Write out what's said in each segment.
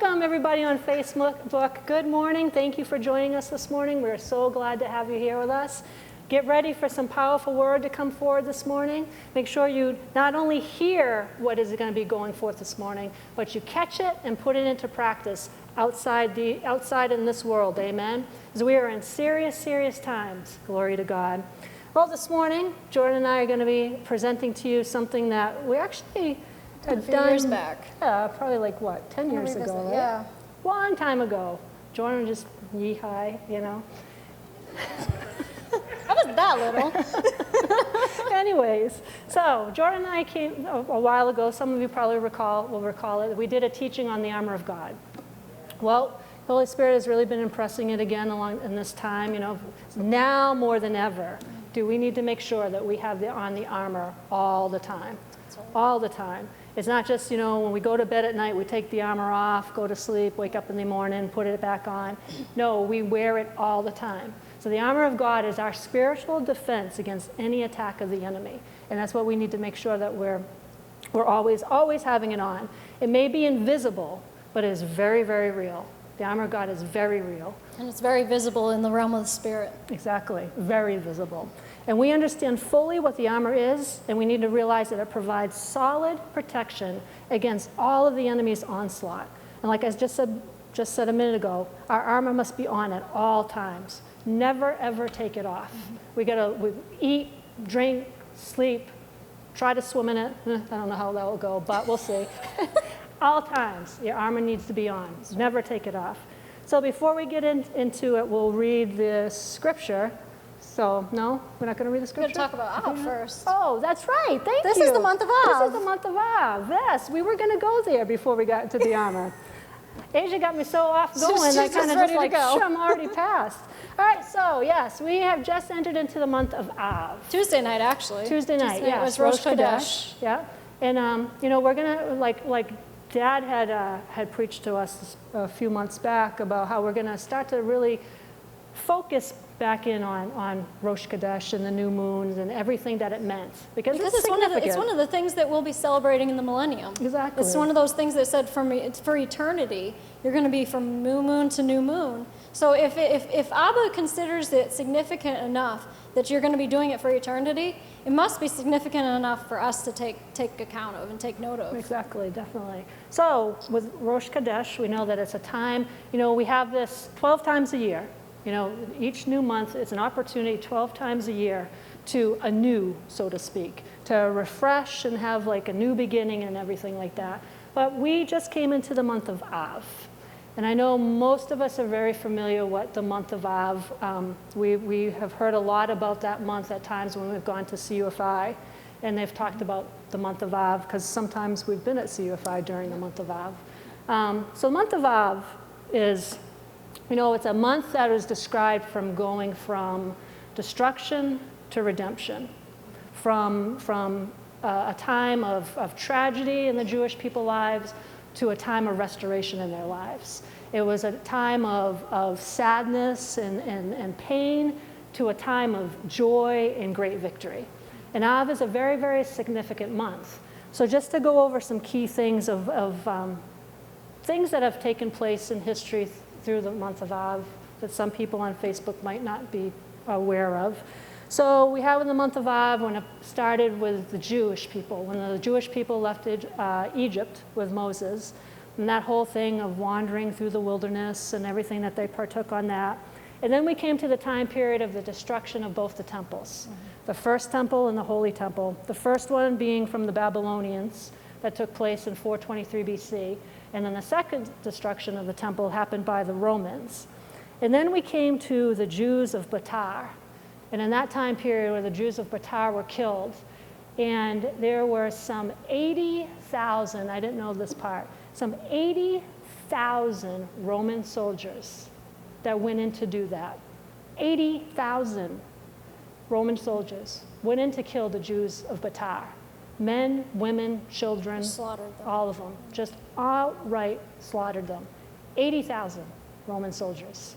Welcome, everybody on Facebook. Good morning. Thank you for joining us this morning. We're so glad to have you here with us. Get ready for some powerful word to come forward this morning. Make sure you not only hear what is going to be going forth this morning, but you catch it and put it into practice outside in this world. Amen. As we are in serious, serious times. Glory to God. Well, this morning, Jordan and I are going to be presenting to you something that we actually had done years back. Yeah, probably like what, 10 years ago, right? Yeah. Long time ago. Jordan just yee-hi, you know. I wasn't that little. Anyways, so Jordan and I came a while ago. Some of you probably will recall it. We did a teaching on the armor of God. Well, the Holy Spirit has really been impressing it again along in this time. You know, now more than ever, do we need to make sure that we have on the armor all the time, all the time. It's not just, you know, when we go to bed at night, we take the armor off, go to sleep, wake up in the morning, put it back on. No, we wear it all the time. So the armor of God is our spiritual defense against any attack of the enemy. And that's what we need to make sure that we're always having it on. It may be invisible, but it is very, very real. The armor of God is very real. And it's very visible in the realm of the Spirit. Exactly, very visible. And we understand fully what the armor is, and we need to realize that it provides solid protection against all of the enemy's onslaught. And like I just said a minute ago, our armor must be on at all times. Never, ever take it off. Mm-hmm. We eat, drink, sleep, try to swim in it. I don't know how that will go, but we'll see. All times, your armor needs to be on. Never take it off. So before we get into it, we'll read the scripture. So, no, we're not going to read the scripture? We're going to talk about Av first. Oh, that's right. Thank you. This is the month of Av. This is the month of Av. Yes, we were going to go there before we got to the armor. Asia got me so off going, She's I kind of ready just like, to go. I'm already past. All right, so yes, we have just entered into the month of Av. Tuesday night, actually. Tuesday night, yes. It was Rosh Chodesh. Yeah, and you know, we're gonna like Dad had preached to us a few months back about how we're gonna start to really focus back in on Rosh Chodesh and the new moons and everything that it meant. Because it's significant. One of the things that we'll be celebrating in the millennium. Exactly. It's one of those things that said it's for eternity. You're going to be from new moon to new moon. So if Abba considers it significant enough that you're going to be doing it for eternity, it must be significant enough for us to take account of and take note of. Exactly, definitely. So with Rosh Chodesh, we know that it's a time, you know, we have this 12 times a year. You know, each new month, it's an opportunity 12 times a year to anew, so to speak, to refresh and have like a new beginning and everything like that. But we just came into the month of Av. And I know most of us are very familiar with the month of Av. We have heard a lot about that month at times when we've gone to CUFI, and they've talked about the month of Av, because sometimes we've been at CUFI during the month of Av. So the month of Av is, you know, it's a month that is described from going from destruction to redemption, from a time of tragedy in the Jewish people's lives to a time of restoration in their lives. It was a time of sadness and pain to a time of joy and great victory. And Av is a very, very significant month. So just to go over some key things of things that have taken place in history through the month of Av that some people on Facebook might not be aware of. So we have in the month of Av when it started with the Jewish people, when the Jewish people left Egypt with Moses, and that whole thing of wandering through the wilderness and everything that they partook on that. And then we came to the time period of the destruction of both the temples, the first temple and the holy temple. The first one being from the Babylonians that took place in 423 BC. And then the second destruction of the temple happened by the Romans. And then we came to the Jews of Batar. And in that time period where the Jews of Batar were killed, and there were some 80,000, I didn't know this part, some 80,000 Roman soldiers that went in to do that. 80,000 Roman soldiers went in to kill the Jews of Batar. Men, women, children, all of them, just outright slaughtered them. 80,000 Roman soldiers.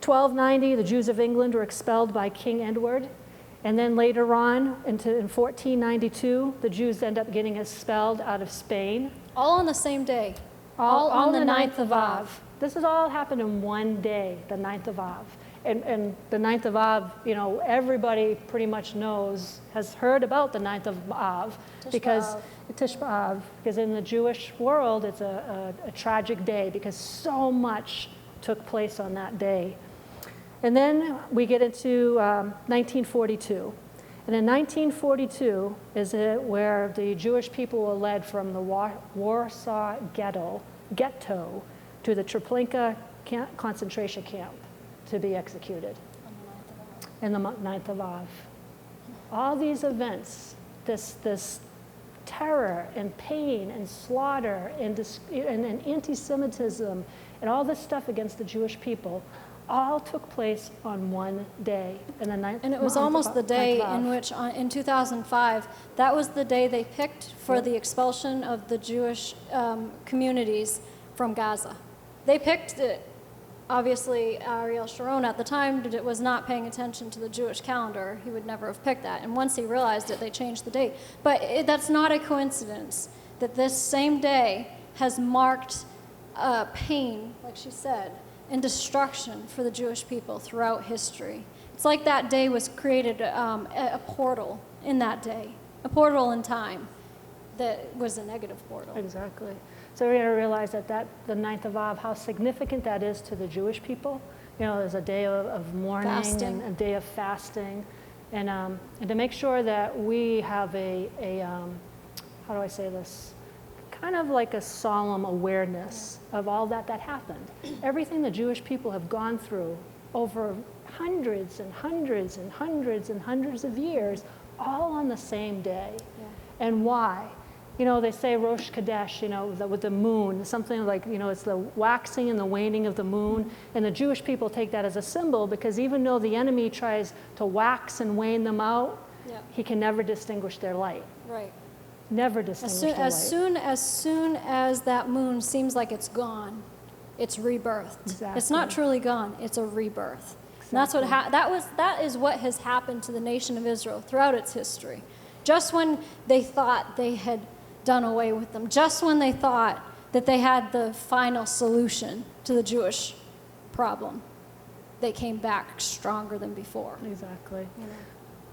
1290, the Jews of England were expelled by King Edward. And then later on, in 1492, the Jews end up getting expelled out of Spain. All on the same day. All on the 9th of Av. This has all happened in one day, the 9th of Av. And the 9th of Av, you know, everybody pretty much knows, has heard about the 9th of Av. Tish B'Av, because in the Jewish world, it's a tragic day because so much took place on that day. And then we get into 1942. And in 1942 is it where the Jewish people were led from the Warsaw ghetto to the Treblinka concentration camp to be executed in the 9th of Av. All these events, this terror and pain and slaughter and anti-Semitism and all this stuff against the Jewish people all took place on one day in the 9th. And it was almost the day in which, in 2005, that was the day they picked for the expulsion of the Jewish communities from Gaza. They picked it. Obviously, Ariel Sharon at the time was not paying attention to the Jewish calendar. He would never have picked that. And once he realized it, they changed the date. But that's not a coincidence that this same day has marked pain, like she said, and destruction for the Jewish people throughout history. It's like that day was created a portal in that day, a portal in time that was a negative portal. Exactly. So we're going to realize that the 9th of Av, how significant that is to the Jewish people. You know, there's a day of mourning and a day of fasting. And to make sure that we have how do I say this? Kind of like a solemn awareness of all that happened. Everything the Jewish people have gone through over hundreds and hundreds and hundreds and hundreds of years, all on the same day. Yeah. And why? You know, they say Rosh Chodesh, you know, with the moon, something like, you know, it's the waxing and the waning of the moon. And the Jewish people take that as a symbol because even though the enemy tries to wax and wane them out, he can never distinguish their light. Right. Never distinguish their light. As soon as that moon seems like it's gone, it's rebirthed. Exactly. It's not truly gone, it's a rebirth. Exactly. And that is what has happened to the nation of Israel throughout its history. Just when they thought they had done away with them, just when they thought that they had the final solution to the Jewish problem, they came back stronger than before. Exactly. You know?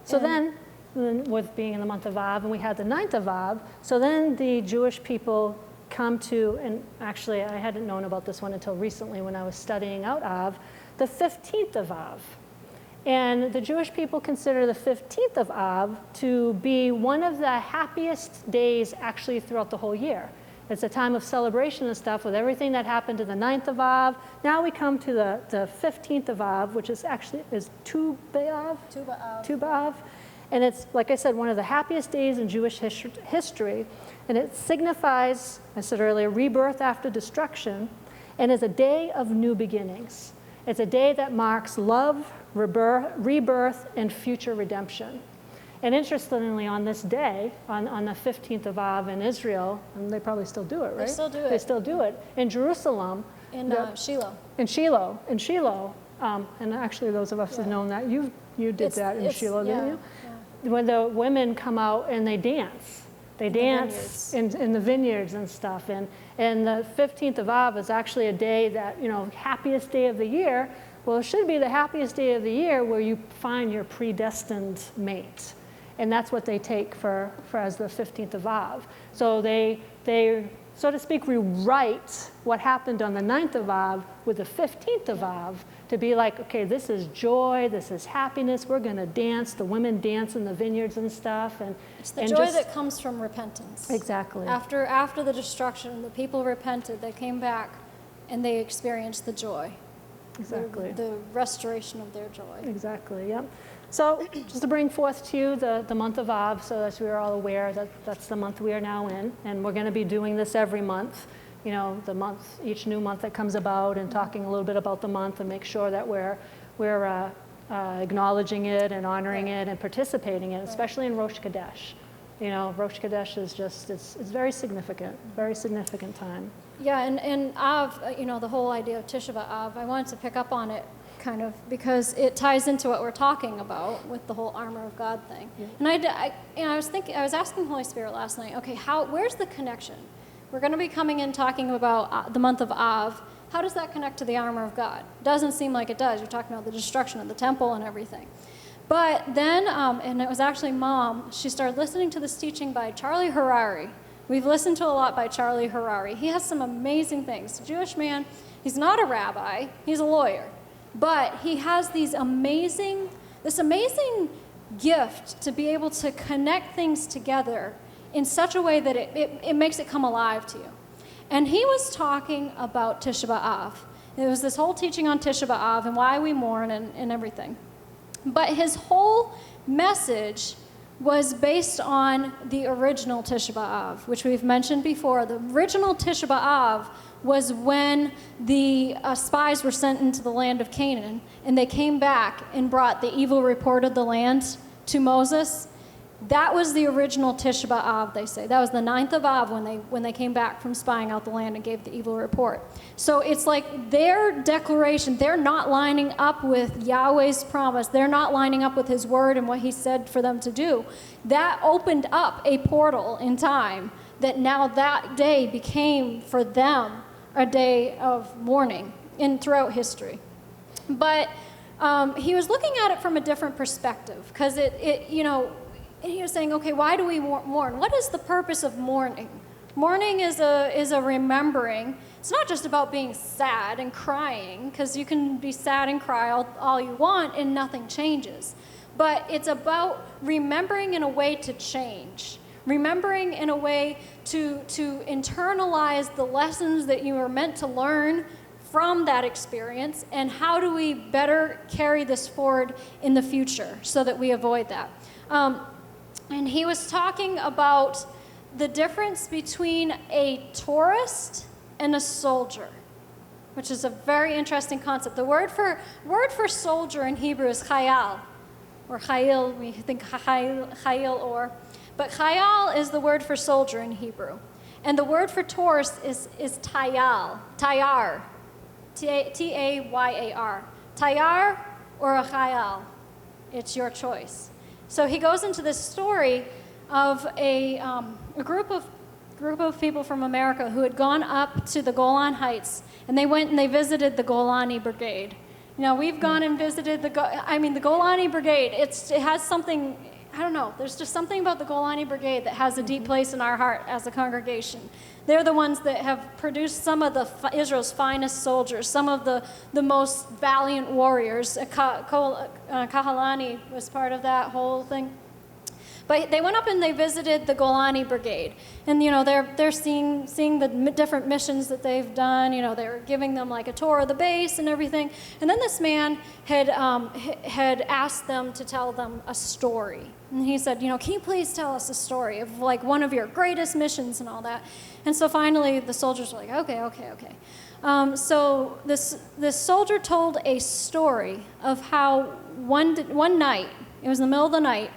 So then, with being in the month of Av, and we had the 9th of Av, so then the Jewish people come to, and actually I hadn't known about this one until recently when I was studying out Av, the 15th of Av. And the Jewish people consider the 15th of Av to be one of the happiest days actually throughout the whole year. It's a time of celebration and stuff with everything that happened to the 9th of Av. Now we come to the 15th of Av, which is actually Tu B'Av. Tu B'Av. And it's, like I said, one of the happiest days in Jewish history. And it signifies, I said earlier, rebirth after destruction, and is a day of new beginnings. It's a day that marks love, rebirth, and future redemption. And interestingly, on this day, on the 15th of Av in Israel, and they probably still do it, right? They still do it. They still do it. In Jerusalem. In Shiloh. In Shiloh. And actually, those of us who've known that, you did that in Shiloh, didn't you? Yeah. When the women come out and they dance. They dance in the vineyards and stuff. And the 15th of Av is actually a day that, you know, happiest day of the year. Well, it should be the happiest day of the year where you find your predestined mate. And that's what they take for as the 15th of Av. So they, so to speak, rewrite what happened on the 9th of Av with the 15th of Av to be like, okay, this is joy, this is happiness, we're going to dance. The women dance in the vineyards and stuff. And it's the joy that comes from repentance. Exactly. After the destruction, the people repented, they came back, and they experienced the joy. Exactly. The restoration of their joy. Exactly, yep. So just to bring forth to you the month of Av, so that we are all aware that that's the month we are now in, and we're going to be doing this every month. You know, the month, each new month that comes about, and talking a little bit about the month, and make sure that we're acknowledging it and honoring it and participating in it, especially in Rosh Chodesh. You know, Rosh Chodesh is just, it's very significant time. Yeah, and Av, you know, the whole idea of Tisha B'Av, I wanted to pick up on it kind of because it ties into what we're talking about with the whole armor of God thing. Yeah. And I was asking the Holy Spirit last night, okay, where's the connection We're going to be coming in talking about the month of Av. How does that connect to the armor of God? Doesn't seem like it does. You're talking about the destruction of the temple and everything. But then, and it was actually Mom, she started listening to this teaching by Charlie Harari. We've listened to a lot by Charlie Harari. He has some amazing things. Jewish man, he's not a rabbi, he's a lawyer. But he has this amazing gift to be able to connect things together in such a way that it makes it come alive to you. And he was talking about Tisha B'Av. There was this whole teaching on Tisha B'Av and why we mourn and everything. But his whole message was based on the original Tisha B'Av, which we've mentioned before. The original Tisha B'Av was when the spies were sent into the land of Canaan, and they came back and brought the evil report of the land to Moses. That was the original Tisha B'Av, they say. That was the 9th of Av when they came back from spying out the land and gave the evil report. So it's like their declaration, they're not lining up with Yahweh's promise. They're not lining up with his word and what he said for them to do. That opened up a portal in time that now that day became for them a day of mourning throughout history. But he was looking at it from a different perspective because and he was saying, okay, why do we mourn? What is the purpose of mourning? Mourning is a remembering. It's not just about being sad and crying, because you can be sad and cry all you want and nothing changes. But it's about remembering in a way to change. Remembering in a way to internalize the lessons that you were meant to learn from that experience, and how do we better carry this forward in the future so that we avoid that. And he was talking about the difference between a tourist and a soldier, which is a very interesting concept. The word for soldier in Hebrew is chayal, or chayil. We think chayil but chayal is the word for soldier in Hebrew, and the word for tourist is tayar, Tayar, Tayar or a chayal. It's your choice. So he goes into this story of a group of people from America who had gone up to the Golan Heights, and they went and they visited the Golani Brigade. We've gone and visited the Golani Brigade. It has something, I don't know, there's just something about the Golani Brigade that has a deep place in our heart as a congregation. They're the ones that have produced some of Israel's finest soldiers, some of the most valiant warriors. Kahalani was part of that whole thing. But they went up and they visited the Golani Brigade. And, they're seeing the different missions that they've done. They were giving them like a tour of the base and everything. And then this man had asked them to tell them a story. And he said, can you please tell us a story of like one of your greatest missions and all that? And so finally the soldiers were like, okay. So this soldier told a story of how one night, it was in the middle of the night,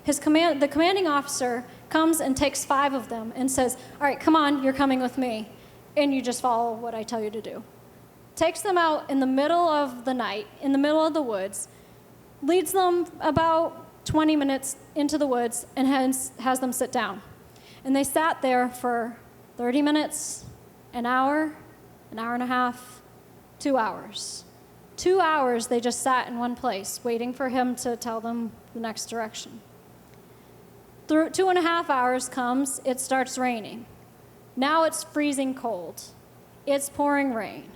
the commanding officer comes and takes 5 of them and says, all right, come on, you're coming with me, and you just follow what I tell you to do. Takes them out in the middle of the night, in the middle of the woods, leads them about 20 minutes into the woods, and has them sit down. And they sat there for 30 minutes, an hour and a half, 2 hours. 2 hours they just sat in one place, waiting for him to tell them the next direction. Through 2.5 hours comes, it starts raining. Now it's freezing cold. It's pouring rain.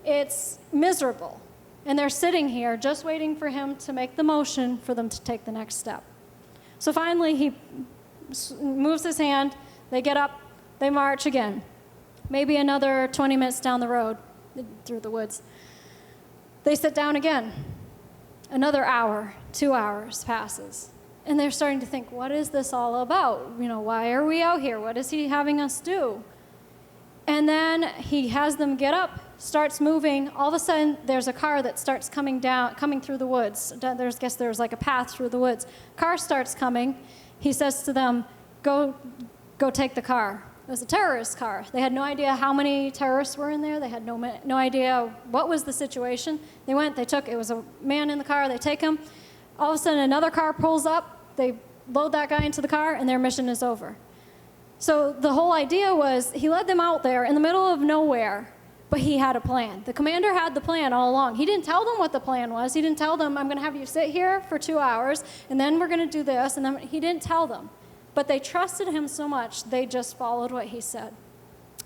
It's miserable. And they're sitting here just waiting for him to make the motion for them to take the next step. So finally he moves his hand, they get up, they march again. Maybe another 20 minutes down the road through the woods. They sit down again. Another hour, 2 hours passes. And they're starting to think, what is this all about? Why are we out here? What is he having us do? And then he has them get up, starts moving. All of a sudden, there's a car that starts coming through the woods. There's like a path through the woods. Car starts coming. He says to them, go take the car. It was a terrorist car. They had no idea how many terrorists were in there. They had no idea what was the situation. They went, it was a man in the car. They take him. All of a sudden, another car pulls up. They load that guy into the car, and their mission is over. So the whole idea was he led them out there in the middle of nowhere, but he had a plan. The commander had the plan all along. He didn't tell them what the plan was. He didn't tell them, I'm going to have you sit here for 2 hours, and then we're going to do this, and then he didn't tell them. But they trusted him so much, they just followed what he said.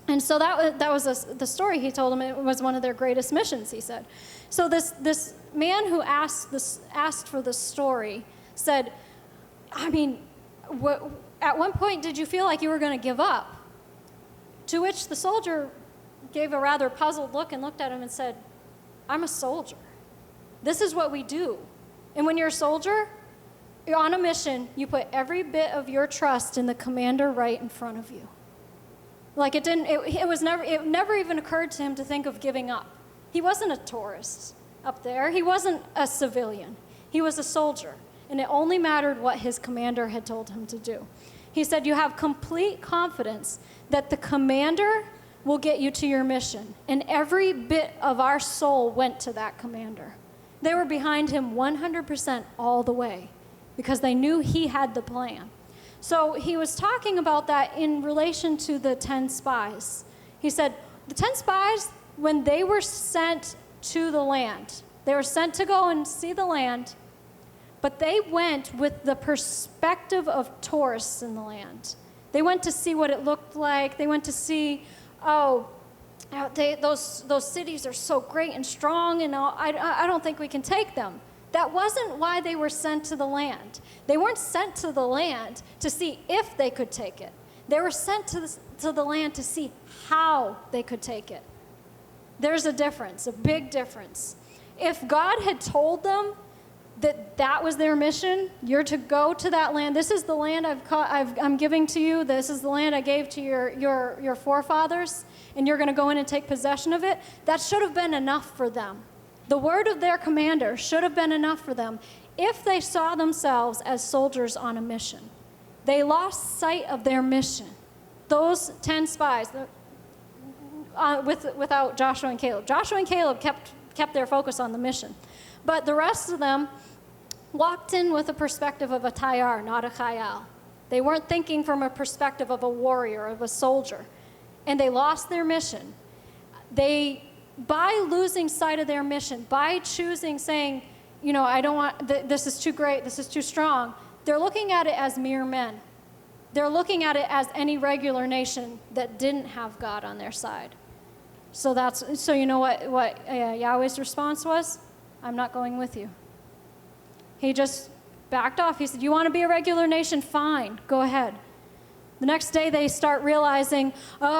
And so that was the story he told them. It was one of their greatest missions, he said. So this man who asked for the story said, I mean, at one point did you feel like you were going to give up? To which the soldier gave a rather puzzled look and looked at him and said, I'm a soldier. This is what we do. And when you're a soldier, you're on a mission, you put every bit of your trust in the commander right in front of you. Like it never even occurred to him to think of giving up. He wasn't a tourist up there. He wasn't a civilian. He was a soldier. And it only mattered what his commander had told him to do. He said, you have complete confidence that the commander will get you to your mission. And every bit of our soul went to that commander. They were behind him 100% all the way because they knew he had the plan. So he was talking about that in relation to the 10 spies. He said, the 10 spies, when they were sent to the land, they were sent to go and see the land, but they went with the perspective of tourists in the land. They went to see what it looked like. They went to see, those cities are so great and strong, and I don't think we can take them. That wasn't why they were sent to the land. They weren't sent to the land to see if they could take it. They were sent to the land to see how they could take it. There's a difference, a big difference. If God had told them that was their mission, you're to go to that land. This is the land I'm giving to you. This is the land I gave to your forefathers, and you're going to go in and take possession of it. That should have been enough for them. The word of their commander should have been enough for them if they saw themselves as soldiers on a mission. They lost sight of their mission. Those 10 spies, without Joshua and Caleb. Joshua and Caleb kept their focus on the mission. But the rest of them walked in with a perspective of a tayar, not a chayal. They weren't thinking from a perspective of a warrior, of a soldier. And they lost their mission. By losing sight of their mission, by choosing, saying, I don't want, this is too great, this is too strong, they're looking at it as mere men. They're looking at it as any regular nation that didn't have God on their side. So you know what Yahweh's response was? I'm not going with you. He just backed off. He said, you want to be a regular nation? Fine, go ahead. The next day they start realizing,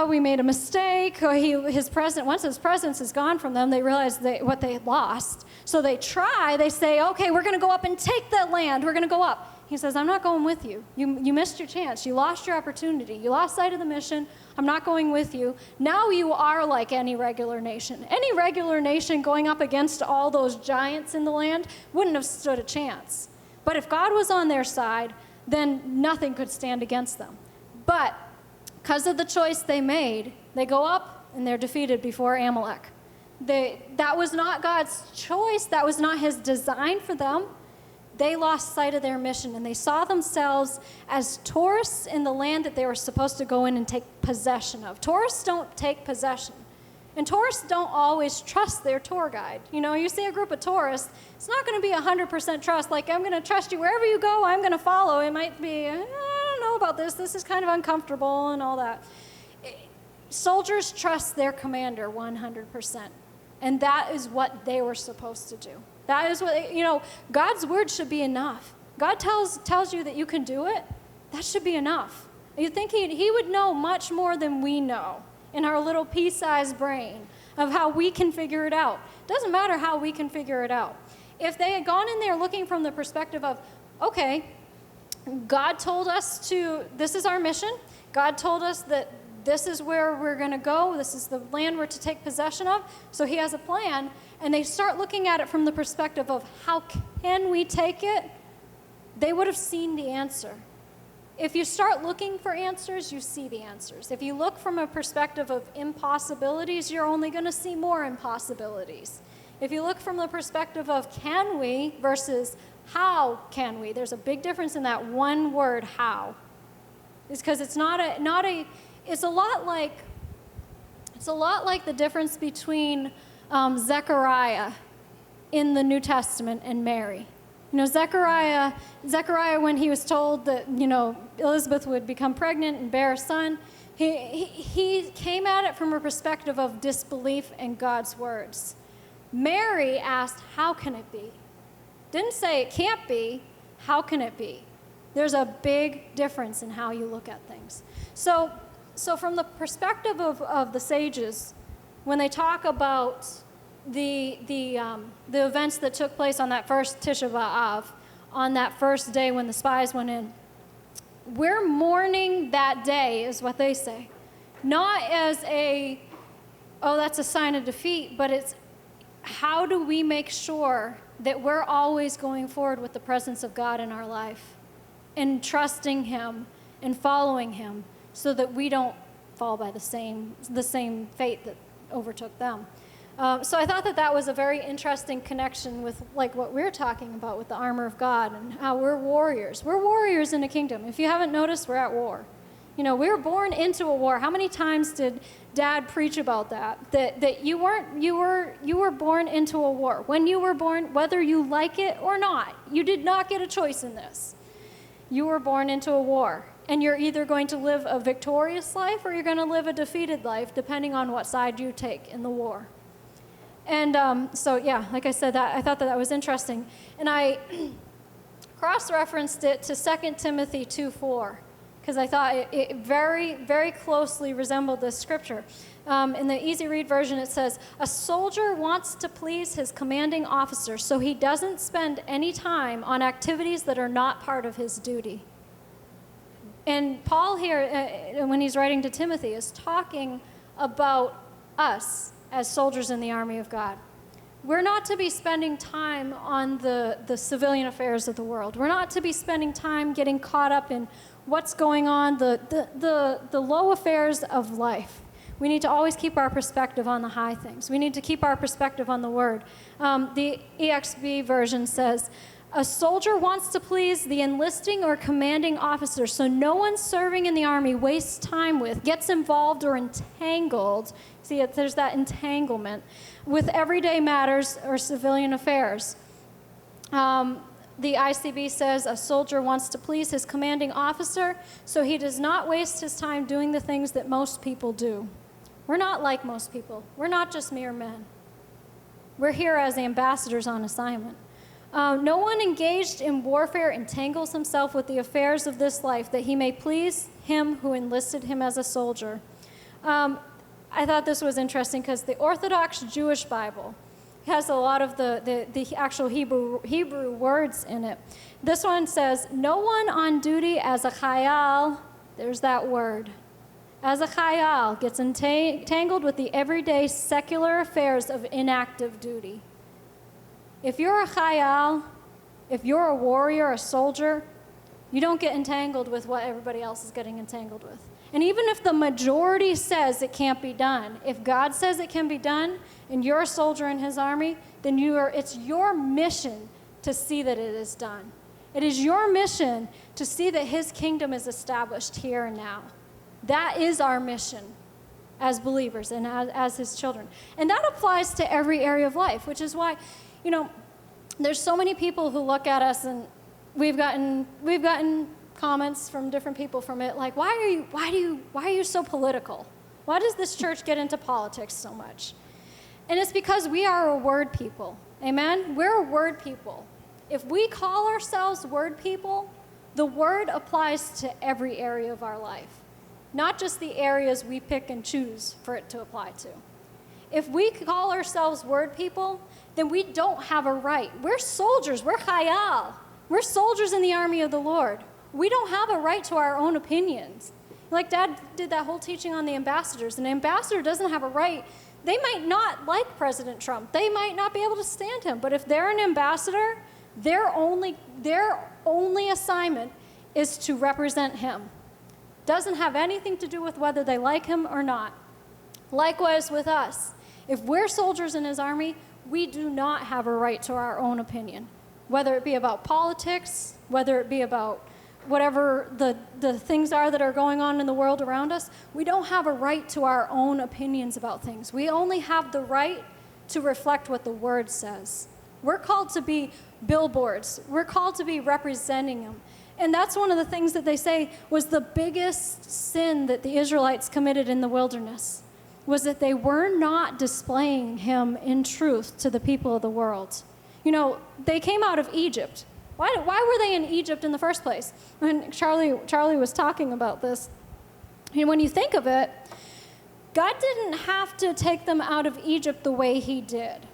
we made a mistake. Once his presence is gone from them, they realize what they had lost. So they say, okay, we're going to go up and take that land. We're going to go up. He says, I'm not going with you. You missed your chance. You lost your opportunity. You lost sight of the mission. I'm not going with you. Now you are like any regular nation. Any regular nation going up against all those giants in the land wouldn't have stood a chance. But if God was on their side, then nothing could stand against them. But because of the choice they made, they go up and they're defeated before Amalek. That was not God's choice. That was not his design for them. They lost sight of their mission, and they saw themselves as tourists in the land that they were supposed to go in and take possession of. Tourists don't take possession. And tourists don't always trust their tour guide. You see a group of tourists, it's not going to be 100% trust. Like, I'm going to trust you wherever you go, I'm going to follow. It might be, I don't know about this. This is kind of uncomfortable and all that. Soldiers trust their commander 100%. And that is what they were supposed to do. That is what, God's word should be enough. God tells you that you can do it. That should be enough. You think he would know much more than we know in our little pea-sized brain of how we can figure it out. It doesn't matter how we can figure it out. If they had gone in there looking from the perspective of, okay, God told us this is our mission. God told us that this is where we're going to go. This is the land we're to take possession of. So he has a plan. And they start looking at it from the perspective of how can we take it, they would have seen the answer. If you start looking for answers, you see the answers. If you look from a perspective of impossibilities, you're only going to see more impossibilities. If you look from the perspective of can we versus how can we, there's a big difference in that one word, how. is because it's it's a lot like the difference between Zechariah in the New Testament and Mary. Zechariah, when he was told that, Elizabeth would become pregnant and bear a son, he came at it from a perspective of disbelief in God's words. Mary asked, how can it be? Didn't say it can't be, how can it be? There's a big difference in how you look at things. So from the perspective of the sages, when they talk about the events that took place on that first Tisha B'Av, on that first day when the spies went in, we're mourning that day, is what they say. Not as that's a sign of defeat, but it's how do we make sure that we're always going forward with the presence of God in our life and trusting Him and following Him so that we don't fall by the same fate that overtook them. So I thought that was a very interesting connection with like what we're talking about with the armor of God and how we're warriors. We're warriors in a kingdom. If you haven't noticed, we're at war. We were born into a war. How many times did Dad preach about that? That you were born into a war. When you were born, whether you like it or not, you did not get a choice in this. You were born into a war. And you're either going to live a victorious life or you're going to live a defeated life, depending on what side you take in the war. And like I said, I thought that was interesting. And I cross-referenced it to 2 Timothy 2:4, because I thought it very, very closely resembled this scripture. In the easy read version, it says, a soldier wants to please his commanding officer, so he doesn't spend any time on activities that are not part of his duty. And Paul here, when he's writing to Timothy, is talking about us as soldiers in the army of God. We're not to be spending time on the civilian affairs of the world. We're not to be spending time getting caught up in what's going on, the low affairs of life. We need to always keep our perspective on the high things. We need to keep our perspective on the Word. The EXB version says, a soldier wants to please the enlisting or commanding officer, so no one serving in the army wastes time with, gets involved or entangled. See, there's that entanglement with everyday matters or civilian affairs. The ICB says a soldier wants to please his commanding officer, so he does not waste his time doing the things that most people do. We're not like most people. We're not just mere men. We're here as ambassadors on assignment. No one engaged in warfare entangles himself with the affairs of this life, that he may please him who enlisted him as a soldier. I thought this was interesting because the Orthodox Jewish Bible has a lot of the actual Hebrew words in it. This one says, no one on duty as a chayal, there's that word, as a chayal gets entangled with the everyday secular affairs of inactive duty. If you're a chayal, if you're a warrior, a soldier, you don't get entangled with what everybody else is getting entangled with. And even if the majority says it can't be done, if God says it can be done and you're a soldier in His army, then it's your mission to see that it is done. It is your mission to see that His kingdom is established here and now. That is our mission as believers and as His children. And that applies to every area of life, which is why, there's so many people who look at us, and we've gotten comments from different people from it, like, why are you so political? Why does this church get into politics so much? And it's because we are a word people. Amen? We're a word people. If we call ourselves word people, the word applies to every area of our life, not just the areas we pick and choose for it to apply to. If we call ourselves word people, then we don't have a right. We're soldiers. We're chayal. We're soldiers in the army of the Lord. We don't have a right to our own opinions. Like Dad did that whole teaching on the ambassadors. An ambassador doesn't have a right. They might not like President Trump. They might not be able to stand him. But if they're an ambassador, their only assignment is to represent him. Doesn't have anything to do with whether they like him or not. Likewise with us. If we're soldiers in His army, we do not have a right to our own opinion, whether it be about politics, whether it be about whatever the things are that are going on in the world around us, we don't have a right to our own opinions about things. We only have the right to reflect what the Word says. We're called to be billboards. We're called to be representing Him. And that's one of the things that they say was the biggest sin that the Israelites committed in the wilderness, was that they were not displaying Him in truth to the people of the world. You know, they came out of Egypt. Why were they in Egypt in the first place? When Charlie was talking about this, and when you think of it, God didn't have to take them out of Egypt the way He did.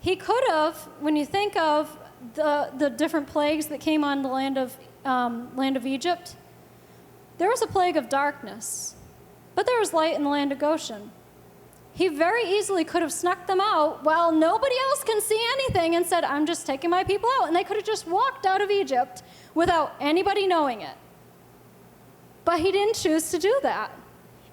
He could have, when you think of the different plagues that came on the land of Egypt, there was a plague of darkness, but there was light in the land of Goshen. He very easily could have snuck them out while nobody else can see anything and said, I'm just taking my people out. And they could have just walked out of Egypt without anybody knowing it. But He didn't choose to do that.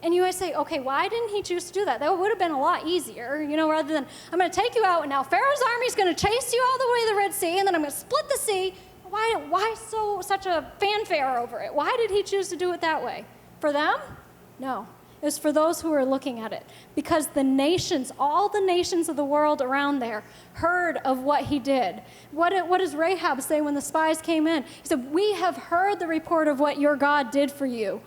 And you might say, okay, why didn't He choose to do that? That would have been a lot easier, you know, rather than, I'm going to take you out, and now Pharaoh's army is going to chase you all the way to the Red Sea, and then I'm going to split the sea. Why such a fanfare over it? Why did He choose to do it that way? For them? No. It was for those who were looking at it. Because the nations, all the nations of the world around there, heard of what He did. What does Rahab say when the spies came in? He said, we have heard the report of what your God did for you.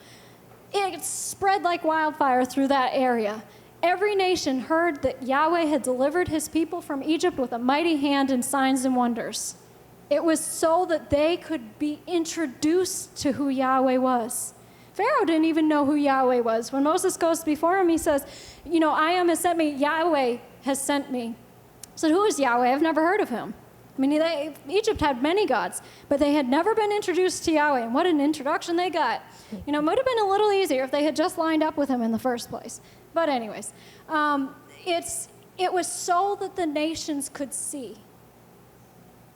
It spread like wildfire through that area. Every nation heard that Yahweh had delivered His people from Egypt with a mighty hand and signs and wonders. It was so that they could be introduced to who Yahweh was. Pharaoh didn't even know who Yahweh was. When Moses goes before him, he says, you know, I am has sent me, Yahweh has sent me. So who is Yahweh? I've never heard of Him. I mean, Egypt had many gods, but they had never been introduced to Yahweh, and what an introduction they got. You know, it would have been a little easier if they had just lined up with Him in the first place. But anyways, it was so that the nations could see.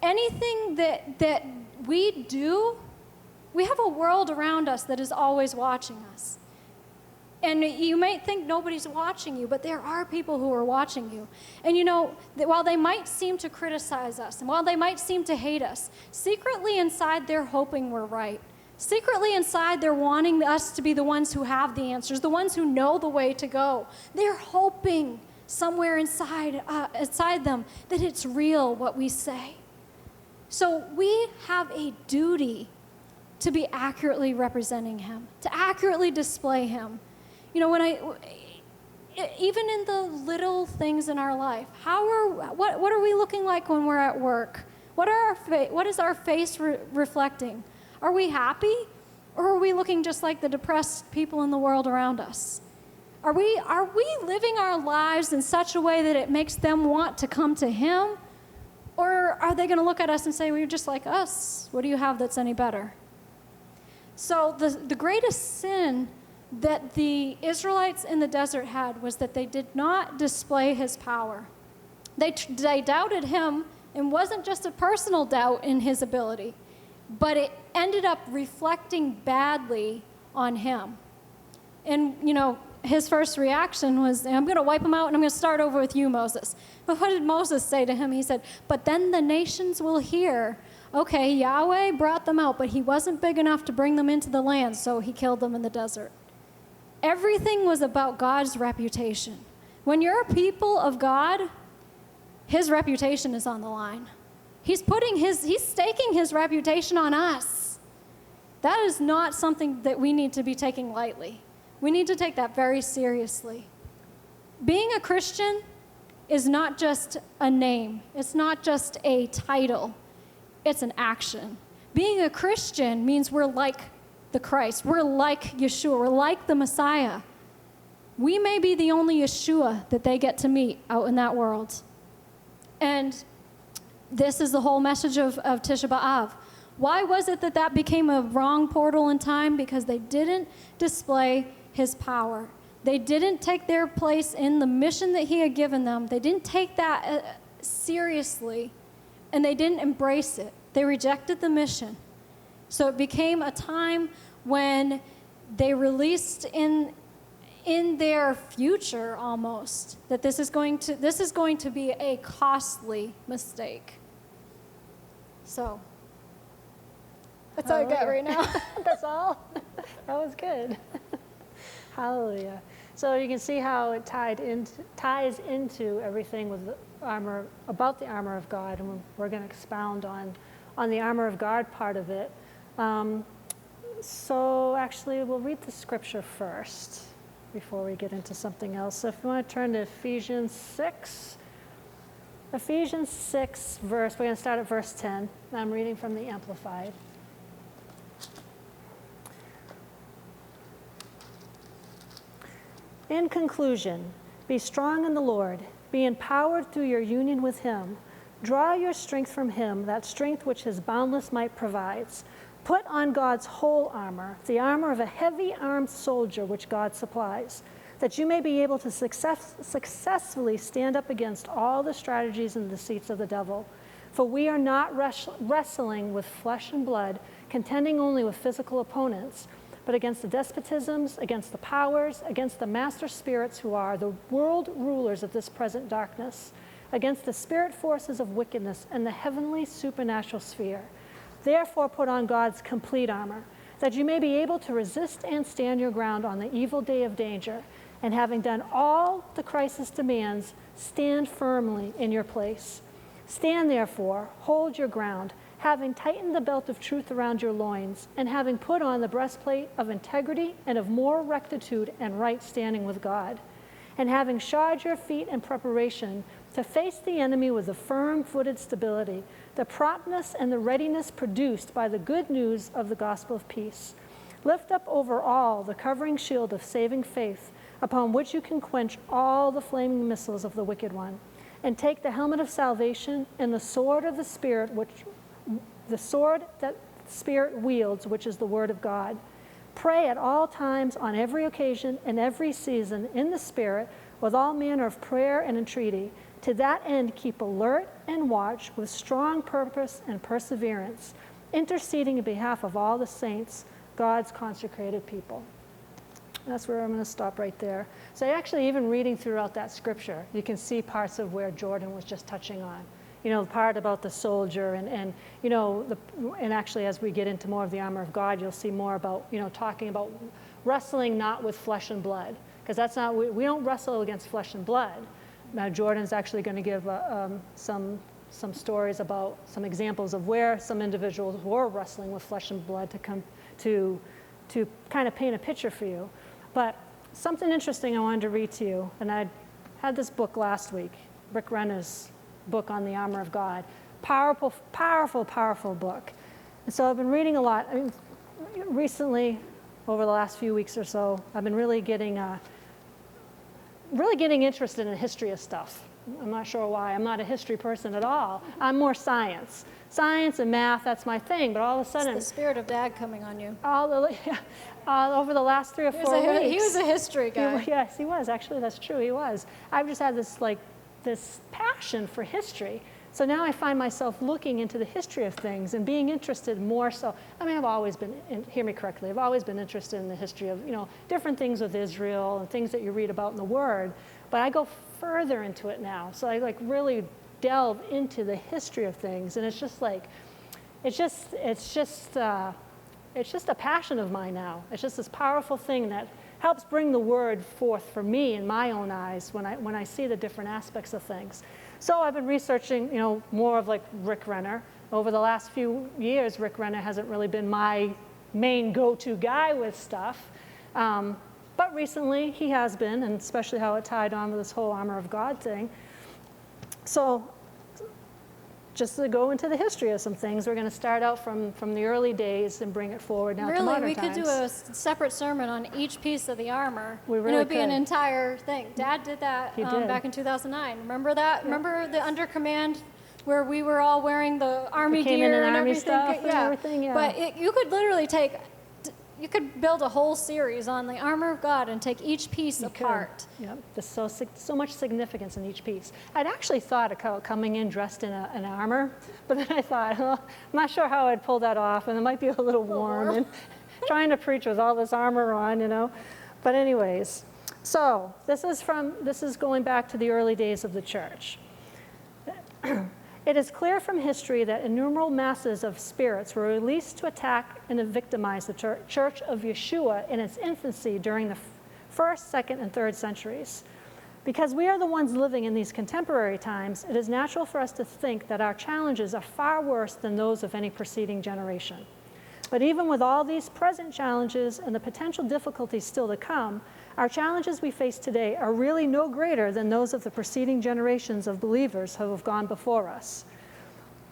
Anything that we do, we have a world around us that is always watching us. And you might think nobody's watching you, but there are people who are watching you. And you know, while they might seem to criticize us, and while they might seem to hate us, secretly inside they're hoping we're right. Secretly inside they're wanting us to be the ones who have the answers, the ones who know the way to go. They're hoping somewhere inside them that it's real what we say. So we have a duty to be accurately representing Him, to accurately display Him. You know, even in the little things in our life, what are we looking like when we're at work? What is our face reflecting? Are we happy, or are we looking just like the depressed people in the world around us? Are we living our lives in such a way that it makes them want to come to Him, or are they going to look at us and say, well, you're just like us. What do you have that's any better? So the greatest sin that the Israelites in the desert had was that they did not display His power. They doubted Him, and wasn't just a personal doubt in His ability, but it ended up reflecting badly on Him. And, you know, his first reaction was, I'm going to wipe them out, and I'm going to start over with you, Moses. But what did Moses say to him? He said, but then the nations will hear, okay, Yahweh brought them out, but He wasn't big enough to bring them into the land, so He killed them in the desert. Everything was about God's reputation. When you're a people of God, His reputation is on the line. He's staking His reputation on us. That is not something that we need to be taking lightly. We need to take that very seriously. Being a Christian is not just a name. It's not just a title. It's an action. Being a Christian means we're like the Christ. We're like Yeshua. We're like the Messiah. We may be the only Yeshua that they get to meet out in that world. And this is the whole message of Tisha B'Av. Why was it that became a wrong portal in time? Because they didn't display His power. They didn't take their place in the mission that He had given them. They didn't take that seriously, and they didn't embrace it. They rejected the mission. So it became a time when they released in their future almost that this is going to be a costly mistake. So That's all I got right now. That's all? That was good. Hallelujah. So you can see how it ties into everything with the armor, about the armor of God, and we're going to expound on the armor of God part of it. So actually, we'll read the scripture first before we get into something else. So if you want to turn to Ephesians 6. Ephesians 6 we're going to start at verse 10. I'm reading from the Amplified. In conclusion, be strong in the Lord. Be empowered through your union with Him. Draw your strength from Him, that strength which His boundless might provides. Put on God's whole armor, the armor of a heavy-armed soldier which God supplies, that you may be able to successfully stand up against all the strategies and deceits of the devil. For we are not wrestling with flesh and blood, contending only with physical opponents, but against the despotisms, against the powers, against the master spirits who are the world rulers of this present darkness, against the spirit forces of wickedness in the heavenly supernatural sphere. Therefore put on God's complete armor, that you may be able to resist and stand your ground on the evil day of danger, and having done all the crisis demands, stand firmly in your place. Stand therefore, hold your ground, having tightened the belt of truth around your loins, and having put on the breastplate of integrity and of moral rectitude and right standing with God, and having shod your feet in preparation to face the enemy with a firm-footed stability, the promptness and the readiness produced by the good news of the gospel of peace. Lift up over all the covering shield of saving faith, upon which you can quench all the flaming missiles of the wicked one, and take the helmet of salvation and the sword of the Spirit, the sword that the Spirit wields, which is the word of God. Pray at all times, on every occasion, and every season, in the Spirit, with all manner of prayer and entreaty. To that end, keep alert and watch with strong purpose and perseverance, interceding in behalf of all the saints, God's consecrated people. That's where I'm going to stop right there. So actually, even reading throughout that scripture, you can see parts of where Jordan was just touching on. You know, the part about the soldier and you know, and actually as we get into more of the armor of God, you'll see more about, you know, talking about wrestling not with flesh and blood, because that's not, we don't wrestle against flesh and blood. Now Jordan's actually going to give some stories about some examples of where some individuals were wrestling with flesh and blood to come to kind of paint a picture for you. But something interesting I wanted to read to you, and I had this book last week, Rick Renner's book on the armor of God. Powerful, powerful, powerful book. And so I've been reading a lot. I mean, recently, over the last few weeks or so, I've been really getting interested in the history of stuff. I'm not sure why. I'm not a history person at all. I'm more science. Science and math, that's my thing. But all of a sudden, It's the spirit of Dad coming on you. Over the last 3 or 4 weeks. He was a history guy. Yes, he was. Actually, that's true. He was. I've just had this passion for history. So now I find myself looking into the history of things and being interested more so. I mean, I've always been, hear me correctly, I've always been interested in the history of, you know, different things with Israel and things that you read about in the Word, but I go further into it now. So I really delve into the history of things, and it's just a passion of mine now. It's just this powerful thing that helps bring the Word forth for me in my own eyes when I see the different aspects of things. So I've been researching, you know, more of like Rick Renner. Over the last few years, Rick Renner hasn't really been my main go-to guy with stuff. But recently he has been, and especially how it tied on with this whole armor of God thing. So just to go into the history of some things, we're going to start out from the early days and bring it forward now to modern Really, we times. could do a separate sermon on each piece of the armor. We really and it would be an could. entire thing. Dad did that He did. back in 2009. Remember that? Yeah. Remember the under command where we were all wearing the army came gear in and army everything? stuff and everything, yeah. But you could literally you could build a whole series on the armor of God and take each piece apart. Yep, there's so much significance in each piece. I'd actually thought of coming in dressed in an armor, but then I thought, I'm not sure how I'd pull that off, and it might be a little warm, and trying to preach with all this armor on, you know. But anyways, so this is going back to the early days of the church. It is clear from history that innumerable masses of spirits were released to attack and to victimize the Church of Yeshua in its infancy during the first, second, and third centuries. Because we are the ones living in these contemporary times, it is natural for us to think that our challenges are far worse than those of any preceding generation. But even with all these present challenges and the potential difficulties still to come, our challenges we face today are really no greater than those of the preceding generations of believers who have gone before us.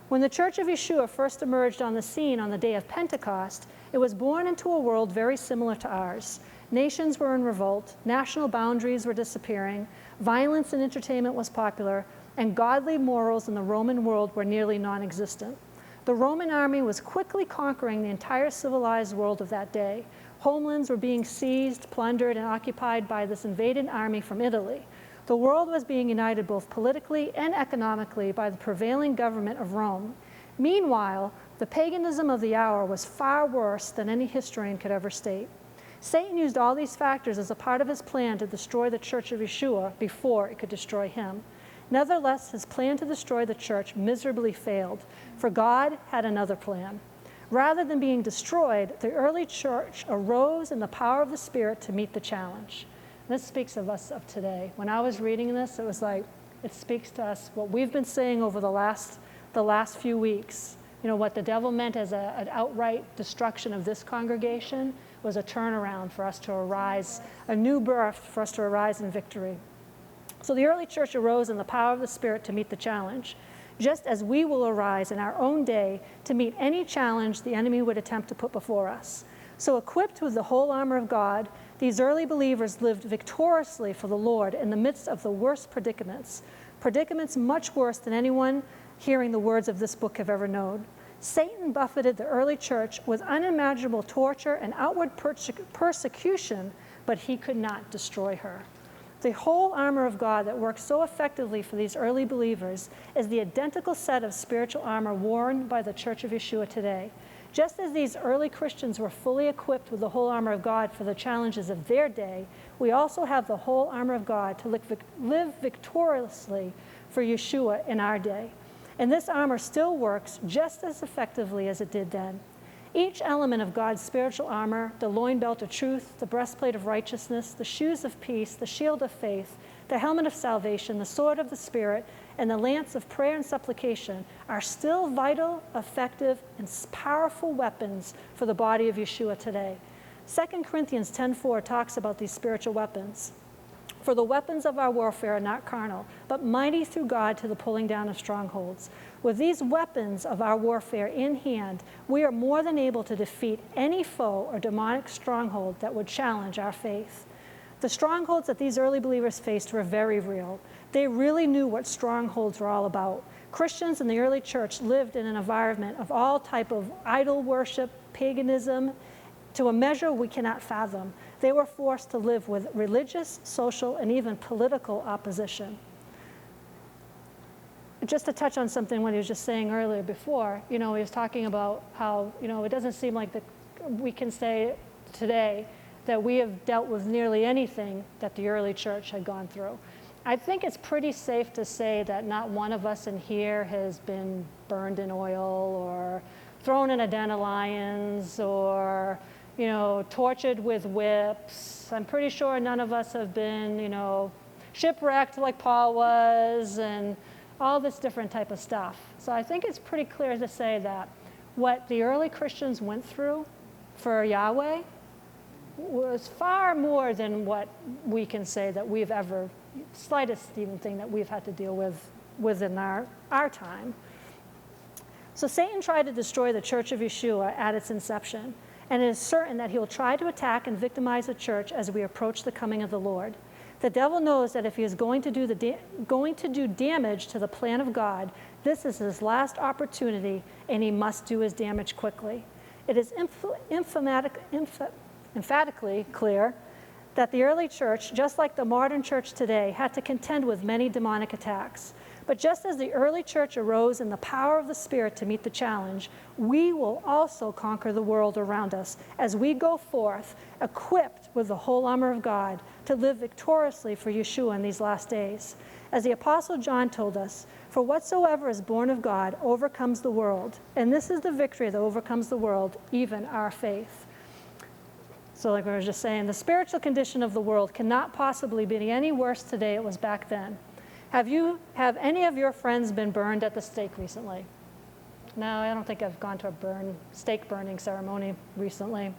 When the Church of Yeshua first emerged on the scene on the day of Pentecost, it was born into a world very similar to ours. Nations were in revolt, national boundaries were disappearing, violence and entertainment was popular, and godly morals in the Roman world were nearly non-existent. The Roman army was quickly conquering the entire civilized world of that day. Homelands were being seized, plundered, and occupied by this invaded army from Italy. The world was being united both politically and economically by the prevailing government of Rome. Meanwhile, the paganism of the hour was far worse than any historian could ever state. Satan used all these factors as a part of his plan to destroy the Church of Yeshua before it could destroy him. Nevertheless, his plan to destroy the church miserably failed, for God had another plan. Rather than being destroyed, the early church arose in the power of the Spirit to meet the challenge. This speaks of us of today. When I was reading this, it was like, it speaks to us what we've been saying over the last few weeks. You know, what the devil meant as an outright destruction of this congregation was a turnaround for us to arise, a new birth for us to arise in victory. So the early church arose in the power of the Spirit to meet the challenge, just as we will arise in our own day to meet any challenge the enemy would attempt to put before us. So equipped with the whole armor of God, these early believers lived victoriously for the Lord in the midst of the worst predicaments much worse than anyone hearing the words of this book have ever known. Satan buffeted the early church with unimaginable torture and outward persecution, but he could not destroy her. The whole armor of God that works so effectively for these early believers is the identical set of spiritual armor worn by the Church of Yeshua today. Just as these early Christians were fully equipped with the whole armor of God for the challenges of their day, we also have the whole armor of God to live victoriously for Yeshua in our day. And this armor still works just as effectively as it did then. Each element of God's spiritual armor, the loin belt of truth, the breastplate of righteousness, the shoes of peace, the shield of faith, the helmet of salvation, the sword of the Spirit, and the lance of prayer and supplication are still vital, effective, and powerful weapons for the body of Yeshua today. 2 Corinthians 10:4 talks about these spiritual weapons. For the weapons of our warfare are not carnal, but mighty through God to the pulling down of strongholds. With these weapons of our warfare in hand, we are more than able to defeat any foe or demonic stronghold that would challenge our faith. The strongholds that these early believers faced were very real. They really knew what strongholds were all about. Christians in the early church lived in an environment of all type of idol worship, paganism, to a measure we cannot fathom. They were forced to live with religious, social, and even political opposition. Just to touch on something what he was just saying earlier before, he was talking about how, it doesn't seem like we can say today that we have dealt with nearly anything that the early church had gone through. I think it's pretty safe to say that not one of us in here has been burned in oil or thrown in a den of lions or, tortured with whips. I'm pretty sure none of us have been, shipwrecked like Paul was and all this different type of stuff. So I think it's pretty clear to say that what the early Christians went through for Yahweh was far more than what we can say that we've ever, slightest even thing that we've had to deal with within our time. So Satan tried to destroy the Church of Yeshua at its inception, and it is certain that he will try to attack and victimize the church as we approach the coming of the Lord. The devil knows that if he is going to do damage to the plan of God, this is his last opportunity, and he must do his damage quickly. It is emphatically clear that the early church, just like the modern church today, had to contend with many demonic attacks. But just as the early church arose in the power of the Spirit to meet the challenge, we will also conquer the world around us as we go forth, equipped with the whole armor of God, to live victoriously for Yeshua in these last days. As the Apostle John told us, for whatsoever is born of God overcomes the world. And this is the victory that overcomes the world, even our faith. So like I was just saying, the spiritual condition of the world cannot possibly be any worse today it was back then. Have any of your friends been burned at the stake recently? No, I don't think I've gone to a stake burning ceremony recently.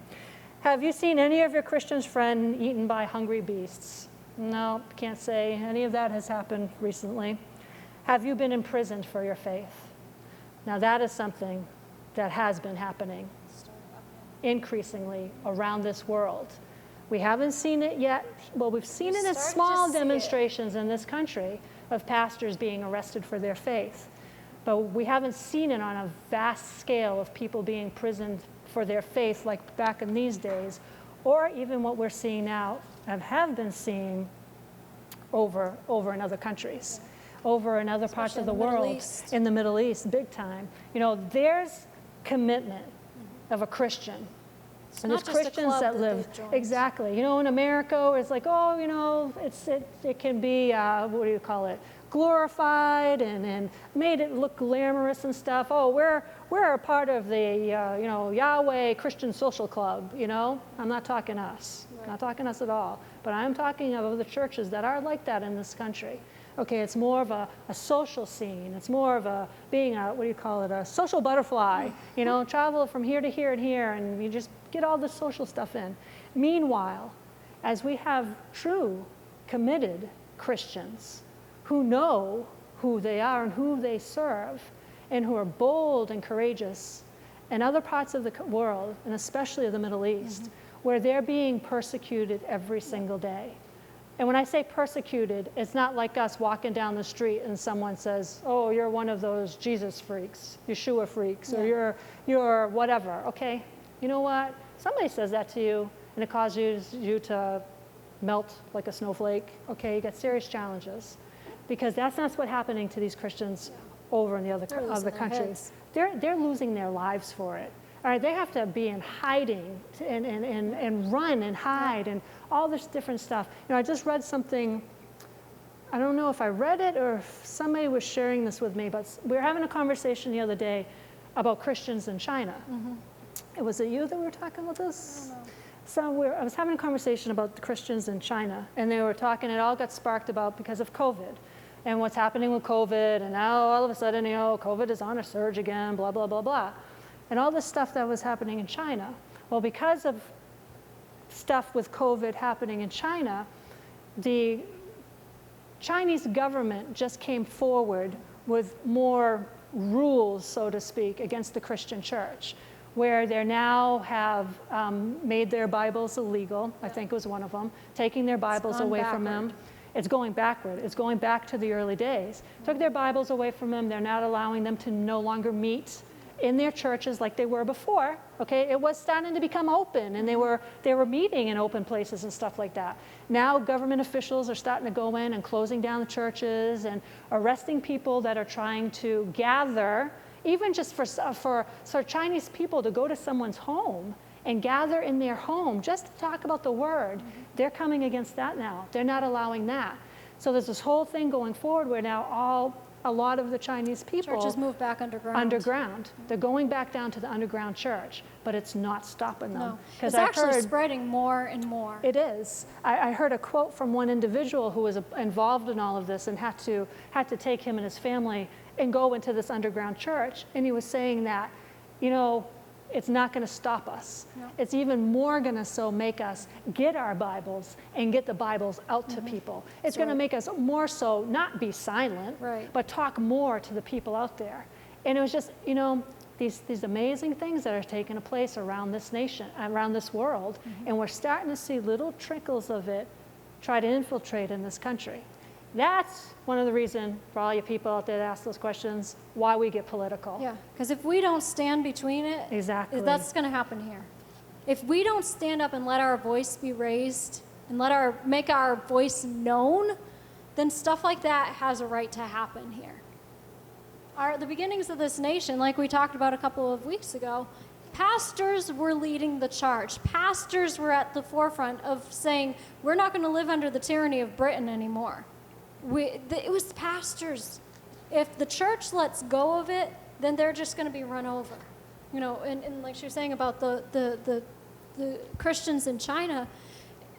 Have you seen any of your Christian friends eaten by hungry beasts? No, can't say any of that has happened recently. Have you been imprisoned for your faith? Now that is something that has been happening increasingly around this world. We haven't seen it yet. Well, we've seen it in small demonstrations in this country of pastors being arrested for their faith. But we haven't seen it on a vast scale of people being imprisoned for their faith like back in these days, or even what we're seeing now and have been seeing over in other countries, over in other parts of the world, in the Middle East, big time. You know, there's commitment of a Christian. It's And not there's just a Christians club that live, they've joined. exactly. You know, in America, it's like, oh, you know, it can be, what do you call it, glorified and made it look glamorous and stuff. Oh, we're a part of the, you know, Yahweh Christian Social Club, you know. I'm not talking us. Right. Not talking us at all. But I'm talking of the churches that are like that in this country. Okay, it's more of a social scene. It's more of a being a, what do you call it, a social butterfly. You know, travel from here to here and here, and you just get all the social stuff in. Meanwhile, as we have true, committed Christians who know who they are and who they serve, and who are bold and courageous in other parts of the world, and especially the Middle East, where they're being persecuted every single day. And when I say persecuted, it's not like us walking down the street and someone says, oh, you're one of those Jesus freaks, Yeshua freaks, or you're whatever, okay? You know what? Somebody says that to you, and it causes you to melt like a snowflake, okay? You got serious challenges. Because that's not what's happening to these Christians over in the other countries. They're losing their lives for it. All right, they have to be in hiding and run and hide and all this different stuff. You know, I just read something, I don't know if I read it or if somebody was sharing this with me, but we were having a conversation the other day about Christians in China. Was it you that we were talking about this? I don't know. So I was having a conversation about the Christians in China, and they were talking, it all got sparked about because of COVID and what's happening with COVID, and now all of a sudden, you know, COVID is on a surge again, blah, blah, blah, blah. And all this stuff that was happening in China. Well, because of stuff with COVID happening in China, the Chinese government just came forward with more rules, so to speak, against the Christian church, where they now have made their Bibles illegal. I think it was one of them, taking their Bibles away from them. It's going backward. It's going back to the early days. Took their Bibles away from them. They're not allowing them to no longer meet in their churches like they were before. Okay, it was starting to become open, and they were meeting in open places and stuff like that. Now government officials are starting to go in and closing down the churches and arresting people that are trying to gather, even just for Chinese people to go to someone's home and gather in their home just to talk about the word. They're coming against that now. They're not allowing that. So there's this whole thing going forward where now a lot of the Chinese people Churches move back underground. They're going back down to the underground church, but it's not stopping them. No, it's actually spreading more and more. It is. I heard a quote from one individual who was involved in all of this and had to take him and his family and go into this underground church, and he was saying that, you know, it's not going to stop us. No. It's even more going to make us get our Bibles and get the Bibles out to people. It's going to make us more so not be silent, but talk more to the people out there. And it was just, you know, these amazing things that are taking place around this nation, around this world, and we're starting to see little trickles of it try to infiltrate in this country. That's one of the reasons for all you people out there that ask those questions, why we get political. Yeah, because if we don't stand between it, that's going to happen here. If we don't stand up and let our voice be raised and make our voice known, then stuff like that has a right to happen here. The beginnings of this nation, like we talked about a couple of weeks ago, pastors were leading the charge. Pastors were at the forefront of saying, we're not going to live under the tyranny of Britain anymore. It was pastors. If the church lets go of it, then they're just going to be run over. You know, and like she was saying about the Christians in China,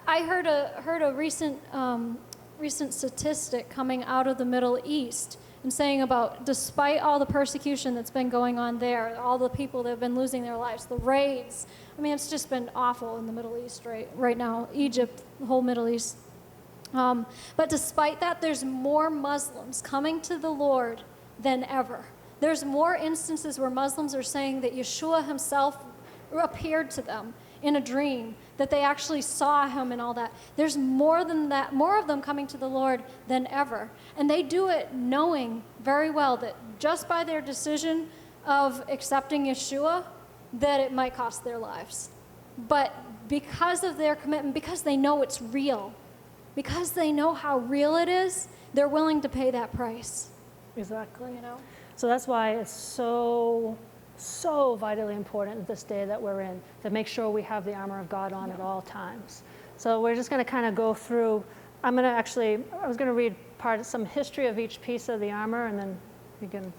I heard a recent statistic coming out of the Middle East and saying about, despite all the persecution that's been going on there, all the people that have been losing their lives, the raids, I mean, it's just been awful in the Middle East right now, Egypt, the whole Middle East. But despite that, there's more Muslims coming to the Lord than ever. There's more instances where Muslims are saying that Yeshua himself appeared to them in a dream, that they actually saw him and all that. There's more than that, more of them coming to the Lord than ever. And they do it knowing very well that just by their decision of accepting Yeshua, that it might cost their lives. But because of their commitment, because they know it's real, because they know how real it is, they're willing to pay that price. Exactly. You know? So that's why it's so vitally important at this day that we're in, to make sure we have the armor of God on at all times. So we're just going to kind of go through. I was going to read some history of each piece of the armor, and then you can.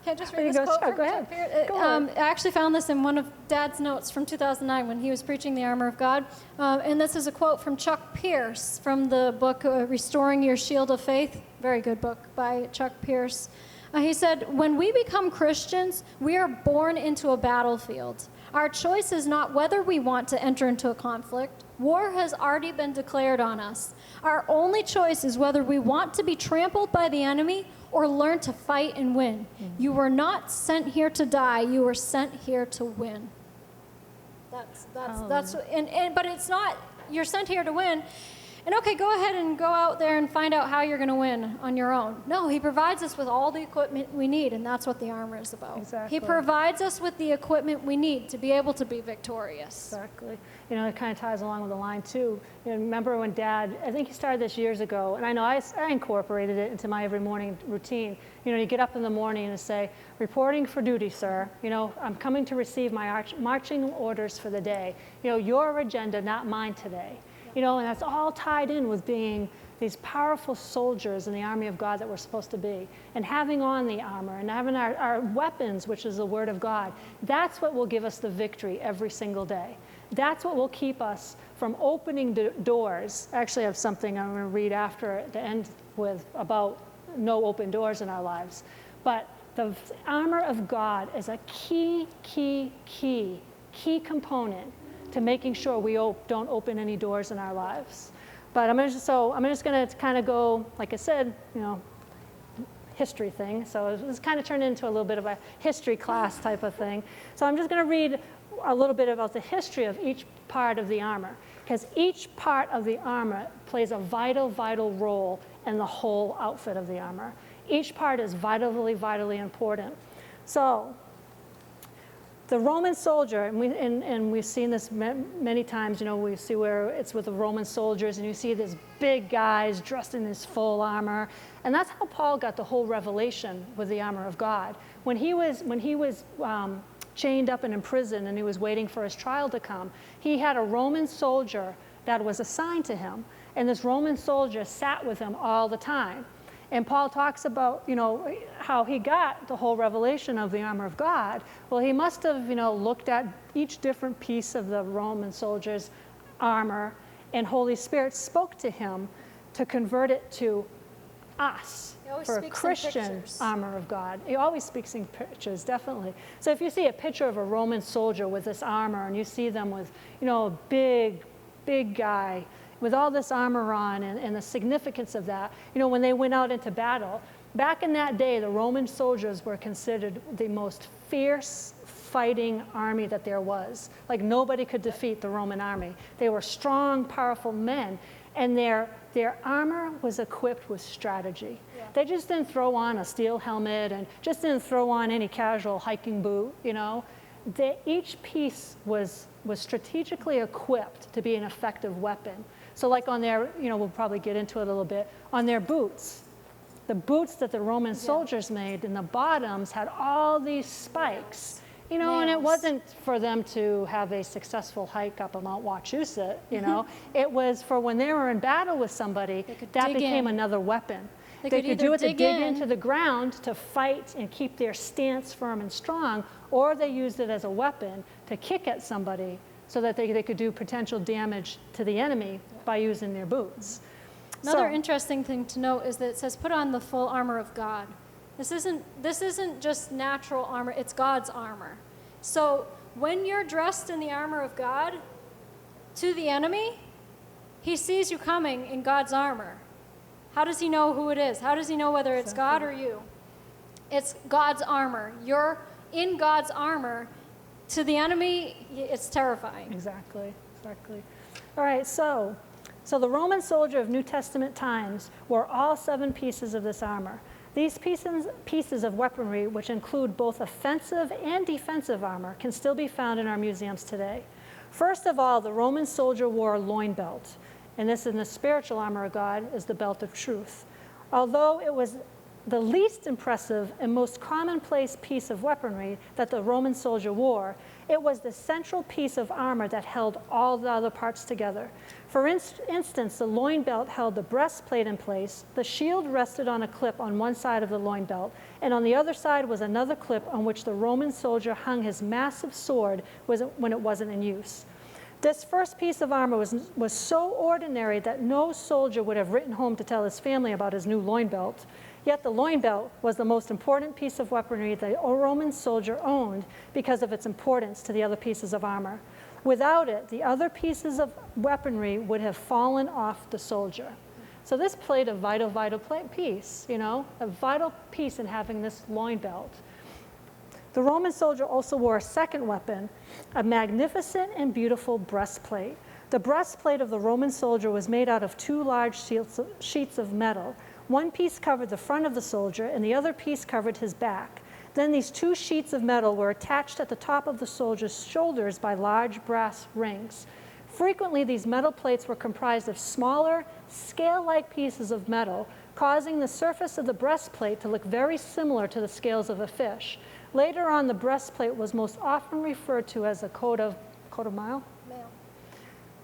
Can I just read this quote? Sure, go ahead. I actually found this in one of Dad's notes from 2009 when he was preaching the armor of God. And this is a quote from Chuck Pierce from the book Restoring Your Shield of Faith. Very good book by Chuck Pierce. He said, when we become Christians, we are born into a battlefield. Our choice is not whether we want to enter into a conflict. War has already been declared on us. Our only choice is whether we want to be trampled by the enemy or learn to fight and win. Mm-hmm. You were not sent here to die. You were sent here to win. But it's not, you're sent here to win. And okay, go ahead and go out there and find out how you're going to win on your own. No, he provides us with all the equipment we need, and that's what the armor is about. Exactly. He provides us with the equipment we need to be able to be victorious. Exactly. You know, it kind of ties along with the line, too. You know, remember when Dad, I think he started this years ago, and I know I incorporated it into my every morning routine. You know, you get up in the morning and say, reporting for duty, sir. You know, I'm coming to receive my marching orders for the day. You know, your agenda, not mine today. You know, and that's all tied in with being these powerful soldiers in the army of God that we're supposed to be, and having on the armor and having our weapons, which is the Word of God. That's what will give us the victory every single day. That's what will keep us from opening doors. Actually, I have something I'm going to read after to end with about no open doors in our lives. But the armor of God is a key component to making sure we don't open any doors in our lives. But I'm just going to kind of go, like I said, you know, history thing. So it's kind of turned into a little bit of a history class type of thing. So I'm just going to read a little bit about the history of each part of the armor, because each part of the armor plays a vital role in the whole outfit of the armor. Each part is vitally important. So the Roman soldier, and we've seen this many times, you know, we see where it's with the Roman soldiers, and you see these big guys dressed in this full armor, and that's how Paul got the whole revelation with the armor of God. When he was chained up and in prison, and he was waiting for his trial to come, he had a Roman soldier that was assigned to him, and this Roman soldier sat with him all the time. And Paul talks about, you know, how he got the whole revelation of the armor of God. Well, he must have, you know, looked at each different piece of the Roman soldier's armor, and Holy Spirit spoke to him to convert it to us for a Christian armor of God. He always speaks in pictures, definitely. So if you see a picture of a Roman soldier with this armor, and you see them with, you know, a big guy with all this armor on, and the significance of that, you know, when they went out into battle, back in that day, the Roman soldiers were considered the most fierce fighting army that there was. Like, nobody could defeat the Roman army. They were strong, powerful men, and their armor was equipped with strategy. Yeah. They just didn't throw on a steel helmet and just didn't throw on any casual hiking boot, you know. Each piece was strategically equipped to be an effective weapon. So like on their, you know, we'll probably get into it a little bit, on their boots, the boots that the Roman soldiers made in the bottoms had all these spikes. You know, and it nails. wasn't for them to have a successful hike up a Mount Wachusett, you know. It was for when they were in battle with somebody, that dig became in. another weapon. They They could could do either it to dig dig in. into the ground to fight and keep their stance firm and strong, or they used it as a weapon to kick at somebody so that they could do potential damage to the enemy by using their boots. Another So- interesting thing to note is that it says, put on the full armor of God. This isn't just natural armor, it's God's armor. So when you're dressed in the armor of God, to the enemy, he sees you coming in God's armor. How does he know who it is? How does he know whether it's God or you? It's God's armor. You're in God's armor. To the enemy, it's terrifying. Exactly. All right, so the Roman soldier of New Testament times wore all 7 pieces of this armor. These pieces of weaponry, which include both offensive and defensive armor, can still be found in our museums today. First of all, the Roman soldier wore a loin belt, and this in the spiritual armor of God is the belt of truth. Although it was the least impressive and most commonplace piece of weaponry that the Roman soldier wore, it was the central piece of armor that held all the other parts together. For instance, the loin belt held the breastplate in place, the shield rested on a clip on one side of the loin belt, and on the other side was another clip on which the Roman soldier hung his massive sword when it wasn't in use. This first piece of armor was so ordinary that no soldier would have written home to tell his family about his new loin belt. Yet the loin belt was the most important piece of weaponry the Roman soldier owned because of its importance to the other pieces of armor. Without it, the other pieces of weaponry would have fallen off the soldier. So this played a vital piece, you know, a vital piece in having this loin belt. The Roman soldier also wore a second weapon, a magnificent and beautiful breastplate. The breastplate of the Roman soldier was made out of 2 large sheets of metal. One piece covered the front of the soldier, and the other piece covered his back. Then these 2 sheets of metal were attached at the top of the soldier's shoulders by large brass rings. Frequently, these metal plates were comprised of smaller, scale-like pieces of metal, causing the surface of the breastplate to look very similar to the scales of a fish. Later on, the breastplate was most often referred to as a coat of mail.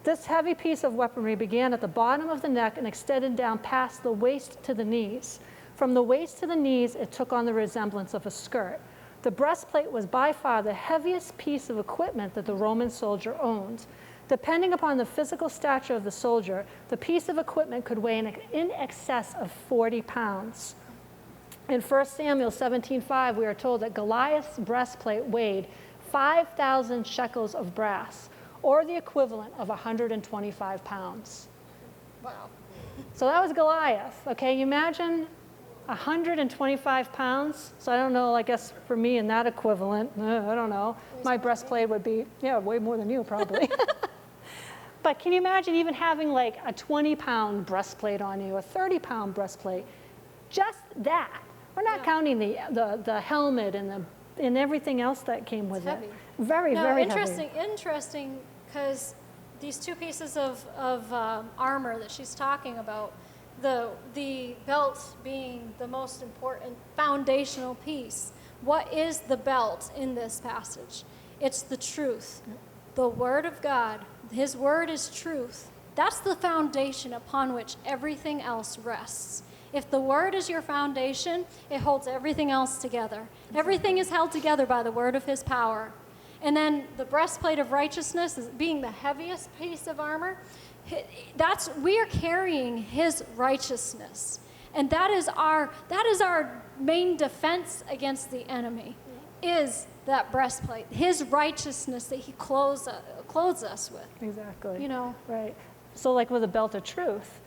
This heavy piece of weaponry began at the bottom of the neck and extended down past the waist to the knees. From the waist to the knees, it took on the resemblance of a skirt. The breastplate was by far the heaviest piece of equipment that the Roman soldier owned. Depending upon the physical stature of the soldier, the piece of equipment could weigh in excess of 40 pounds. In 1 Samuel 17:5, we are told that Goliath's breastplate weighed 5,000 shekels of brass, or the equivalent of 125 pounds. Wow. So that was Goliath. Okay, you imagine 125 pounds. So I don't know, I guess for me in that equivalent, I don't know. My breastplate would be, way more than you probably. But can you imagine even having like a 20-pound breastplate on you, a 30-pound breastplate? Just that. We're not counting the helmet and everything else that came with heavy. it. Very interesting, heavy. Interesting, because these 2 pieces of armor that she's talking about, the belt being the most important foundational piece. What is the belt in this passage? It's the truth. The Word of God. His Word is truth. That's the foundation upon which everything else rests. If the Word is your foundation, it holds everything else together. Everything is held together by the word of His power. And then the breastplate of righteousness is being the heaviest piece of armor. We are carrying His righteousness. And that is our main defense against the enemy, is that breastplate, His righteousness that He clothes us with. Exactly. You know? Right. So like with a belt of truth,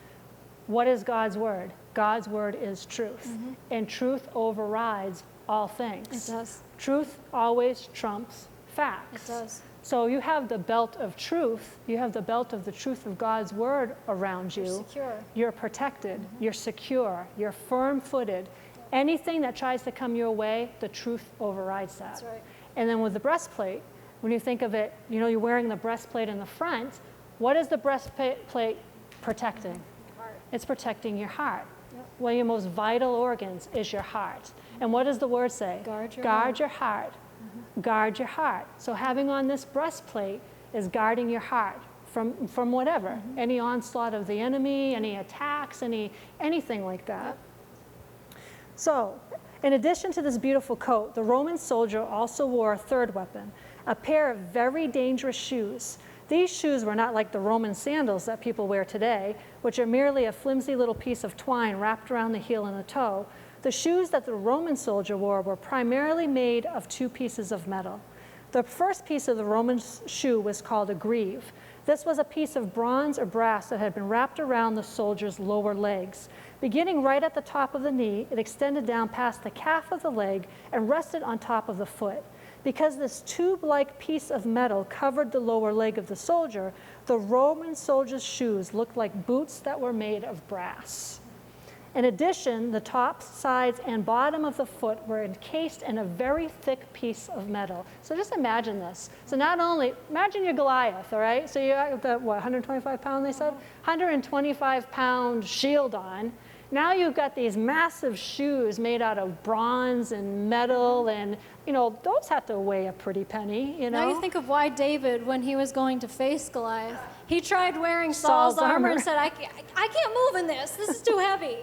what is God's word? God's word is truth. Mm-hmm. And truth overrides all things. It does. Truth always trumps facts. It does. So you have the belt of truth, you have the belt of the truth of God's word around you. You're secure. You're protected, you're secure, you're firm-footed. Anything that tries to come your way, the truth overrides that. That's right. And then with the breastplate, when you think of it, you're wearing the breastplate in the front. What is the breastplate protecting? Heart. It's protecting your heart. Yep. One of your most vital organs is your heart. And what does the word say? Guard your Guard heart. your heart guard your heart. So having on this breastplate is guarding your heart from whatever, any onslaught of the enemy, any attacks, anything like that. So, in addition to this beautiful coat, the Roman soldier also wore a third weapon, a pair of very dangerous shoes. These shoes were not like the Roman sandals that people wear today, which are merely a flimsy little piece of twine wrapped around the heel and the toe. The shoes that the Roman soldier wore were primarily made of two pieces of metal. The first piece of the Roman shoe was called a greave. This was a piece of bronze or brass that had been wrapped around the soldier's lower legs. Beginning right at the top of the knee, it extended down past the calf of the leg and rested on top of the foot. Because this tube-like piece of metal covered the lower leg of the soldier, the Roman soldier's shoes looked like boots that were made of brass. In addition, the top, sides, and bottom of the foot were encased in a very thick piece of metal. So just imagine this. So not only, imagine you're Goliath, all right? So you have the, 125 pound, they said? 125 pound shield on. Now you've got these massive shoes made out of bronze and metal, and those have to weigh a pretty penny, Now you think of why David, when he was going to face Goliath, he tried wearing Saul's armor and said, I can't move in this. This is too heavy.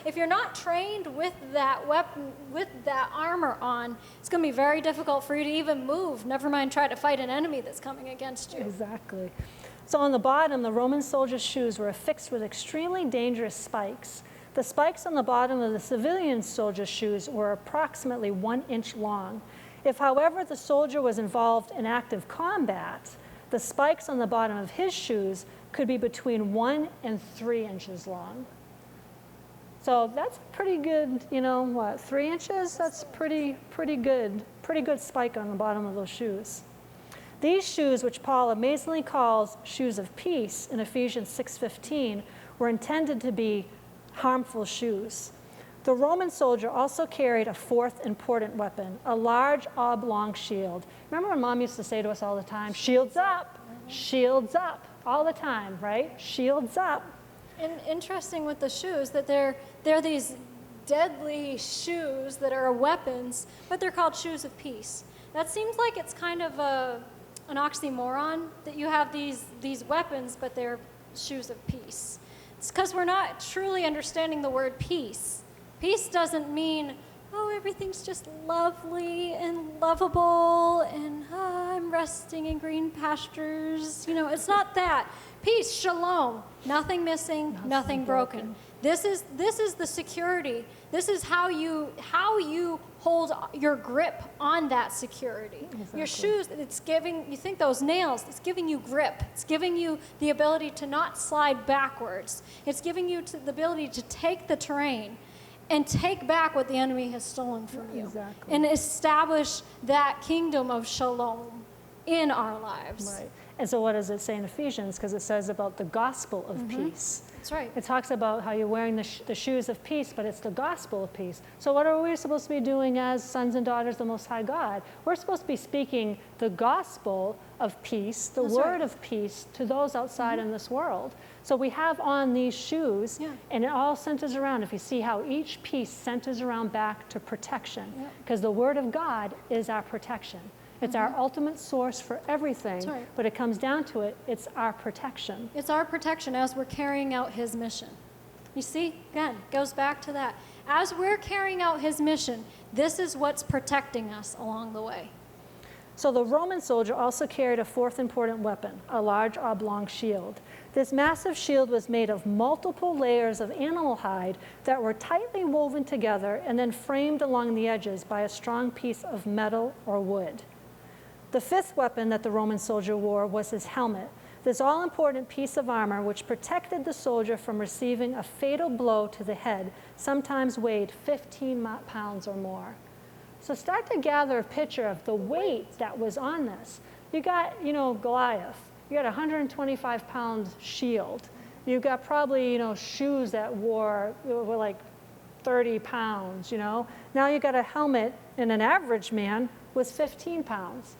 If you're not trained with that weapon, with that armor on, it's going to be very difficult for you to even move, never mind try to fight an enemy that's coming against you. Exactly. So on the bottom, the Roman soldier's shoes were affixed with extremely dangerous spikes. The spikes on the bottom of the civilian soldier's shoes were approximately 1 inch long. If, however, the soldier was involved in active combat, the spikes on the bottom of his shoes could be between 1 and 3 inches long. So that's pretty good, 3 inches? That's pretty good spike on the bottom of those shoes. These shoes, which Paul amazingly calls shoes of peace in Ephesians 6:15, were intended to be harmful shoes. The Roman soldier also carried a fourth important weapon, a large oblong shield. Remember when Mom used to say to us all the time, shields up, all the time, right? Shields up. And interesting with the shoes that they're these deadly shoes that are weapons, but they're called shoes of peace. That seems like it's kind of an oxymoron that you have these weapons, but they're shoes of peace. It's because we're not truly understanding the word peace. Peace doesn't mean, everything's just lovely and lovable and I'm resting in green pastures. It's not that. Peace, shalom, nothing missing, nothing broken. This is the security. This is how you hold your grip on that security. Exactly. Your shoes, you think those nails, it's giving you grip. It's giving you the ability to not slide backwards. It's giving you the ability to take the terrain and take back what the enemy has stolen from you. Exactly. And establish that kingdom of shalom in our lives. Right. And so what does it say in Ephesians? Because it says about the gospel of peace. That's right. It talks about how you're wearing the shoes of peace, but it's the gospel of peace. So what are we supposed to be doing as sons and daughters of the Most High God? We're supposed to be speaking the gospel of peace, the word of peace to those outside in this world. So we have on these shoes, and it all centers around, if you see how each piece centers around back to protection, because the word of God is our protection. It's our ultimate source for everything, but it comes down to it, it's our protection. It's our protection as we're carrying out his mission. You see, again, goes back to that. As we're carrying out his mission, this is what's protecting us along the way. So the Roman soldier also carried a fourth important weapon, a large oblong shield. This massive shield was made of multiple layers of animal hide that were tightly woven together and then framed along the edges by a strong piece of metal or wood. The fifth weapon that the Roman soldier wore was his helmet, this all-important piece of armor which protected the soldier from receiving a fatal blow to the head, sometimes weighed 15 pounds or more. So start to gather a picture of the weight that was on this. You got, Goliath. You got a 125-pound shield. You got probably, shoes that were like 30 pounds, Now you got a helmet, and an average man was 15 pounds.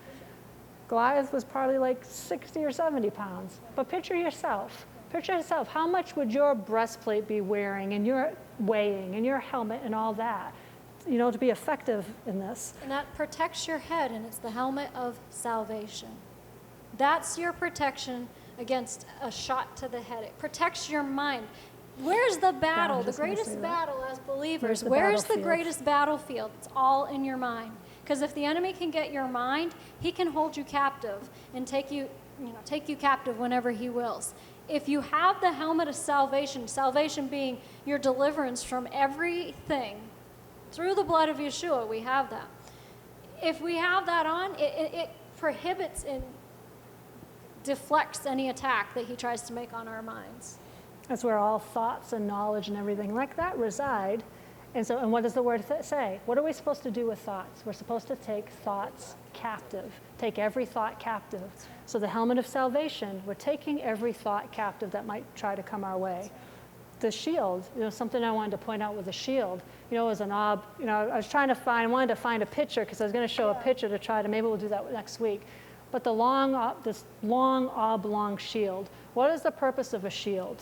Goliath was probably like 60 or 70 pounds. But picture yourself. How much would your breastplate be wearing and your weighing and your helmet and all that? to be effective in this. And that protects your head, and it's the helmet of salvation. That's your protection against a shot to the head. It protects your mind. Where's the battle? The greatest battle as believers. Where's the greatest battlefield? It's all in your mind. Because if the enemy can get your mind, he can hold you captive and take you captive whenever he wills. If you have the helmet of salvation, salvation being your deliverance from everything, through the blood of Yeshua, we have that. If we have that on, it prohibits and deflects any attack that he tries to make on our minds. That's where all thoughts and knowledge and everything like that reside. And what does the word say? What are we supposed to do with thoughts? We're supposed to take thoughts captive, take every thought captive. So the helmet of salvation, we're taking every thought captive that might try to come our way. The shield, something I wanted to point out with the shield, was an I wanted to find a picture because I was going to show a picture to try to, maybe we'll do that next week. But this long oblong shield, what is the purpose of a shield?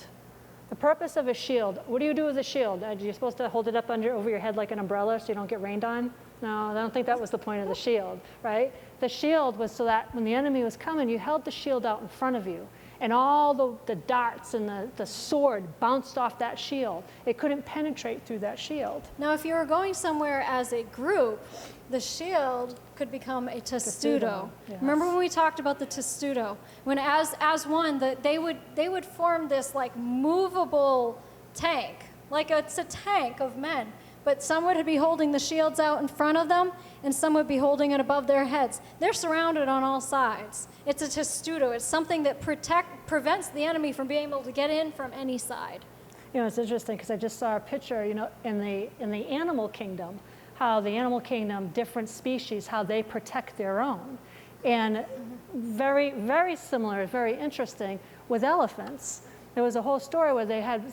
The purpose of a shield, what do you do with a shield? You're supposed to hold it up over your head like an umbrella so you don't get rained on? No, I don't think that was the point of the shield, right? The shield was so that when the enemy was coming, you held the shield out in front of you. And all the darts and the sword bounced off that shield. It couldn't penetrate through that shield. Now, if you were going somewhere as a group, the shield could become a testudo. Yes. Remember when we talked about the testudo? When as one, they would form this like movable tank, like it's a tank of men. But some would be holding the shields out in front of them, and some would be holding it above their heads. They're surrounded on all sides. It's a testudo. It's something that prevents the enemy from being able to get in from any side. It's interesting because I just saw a picture, in the animal kingdom, how the animal kingdom, different species, how they protect their own. And very, very similar, very interesting with elephants. There was a whole story where they had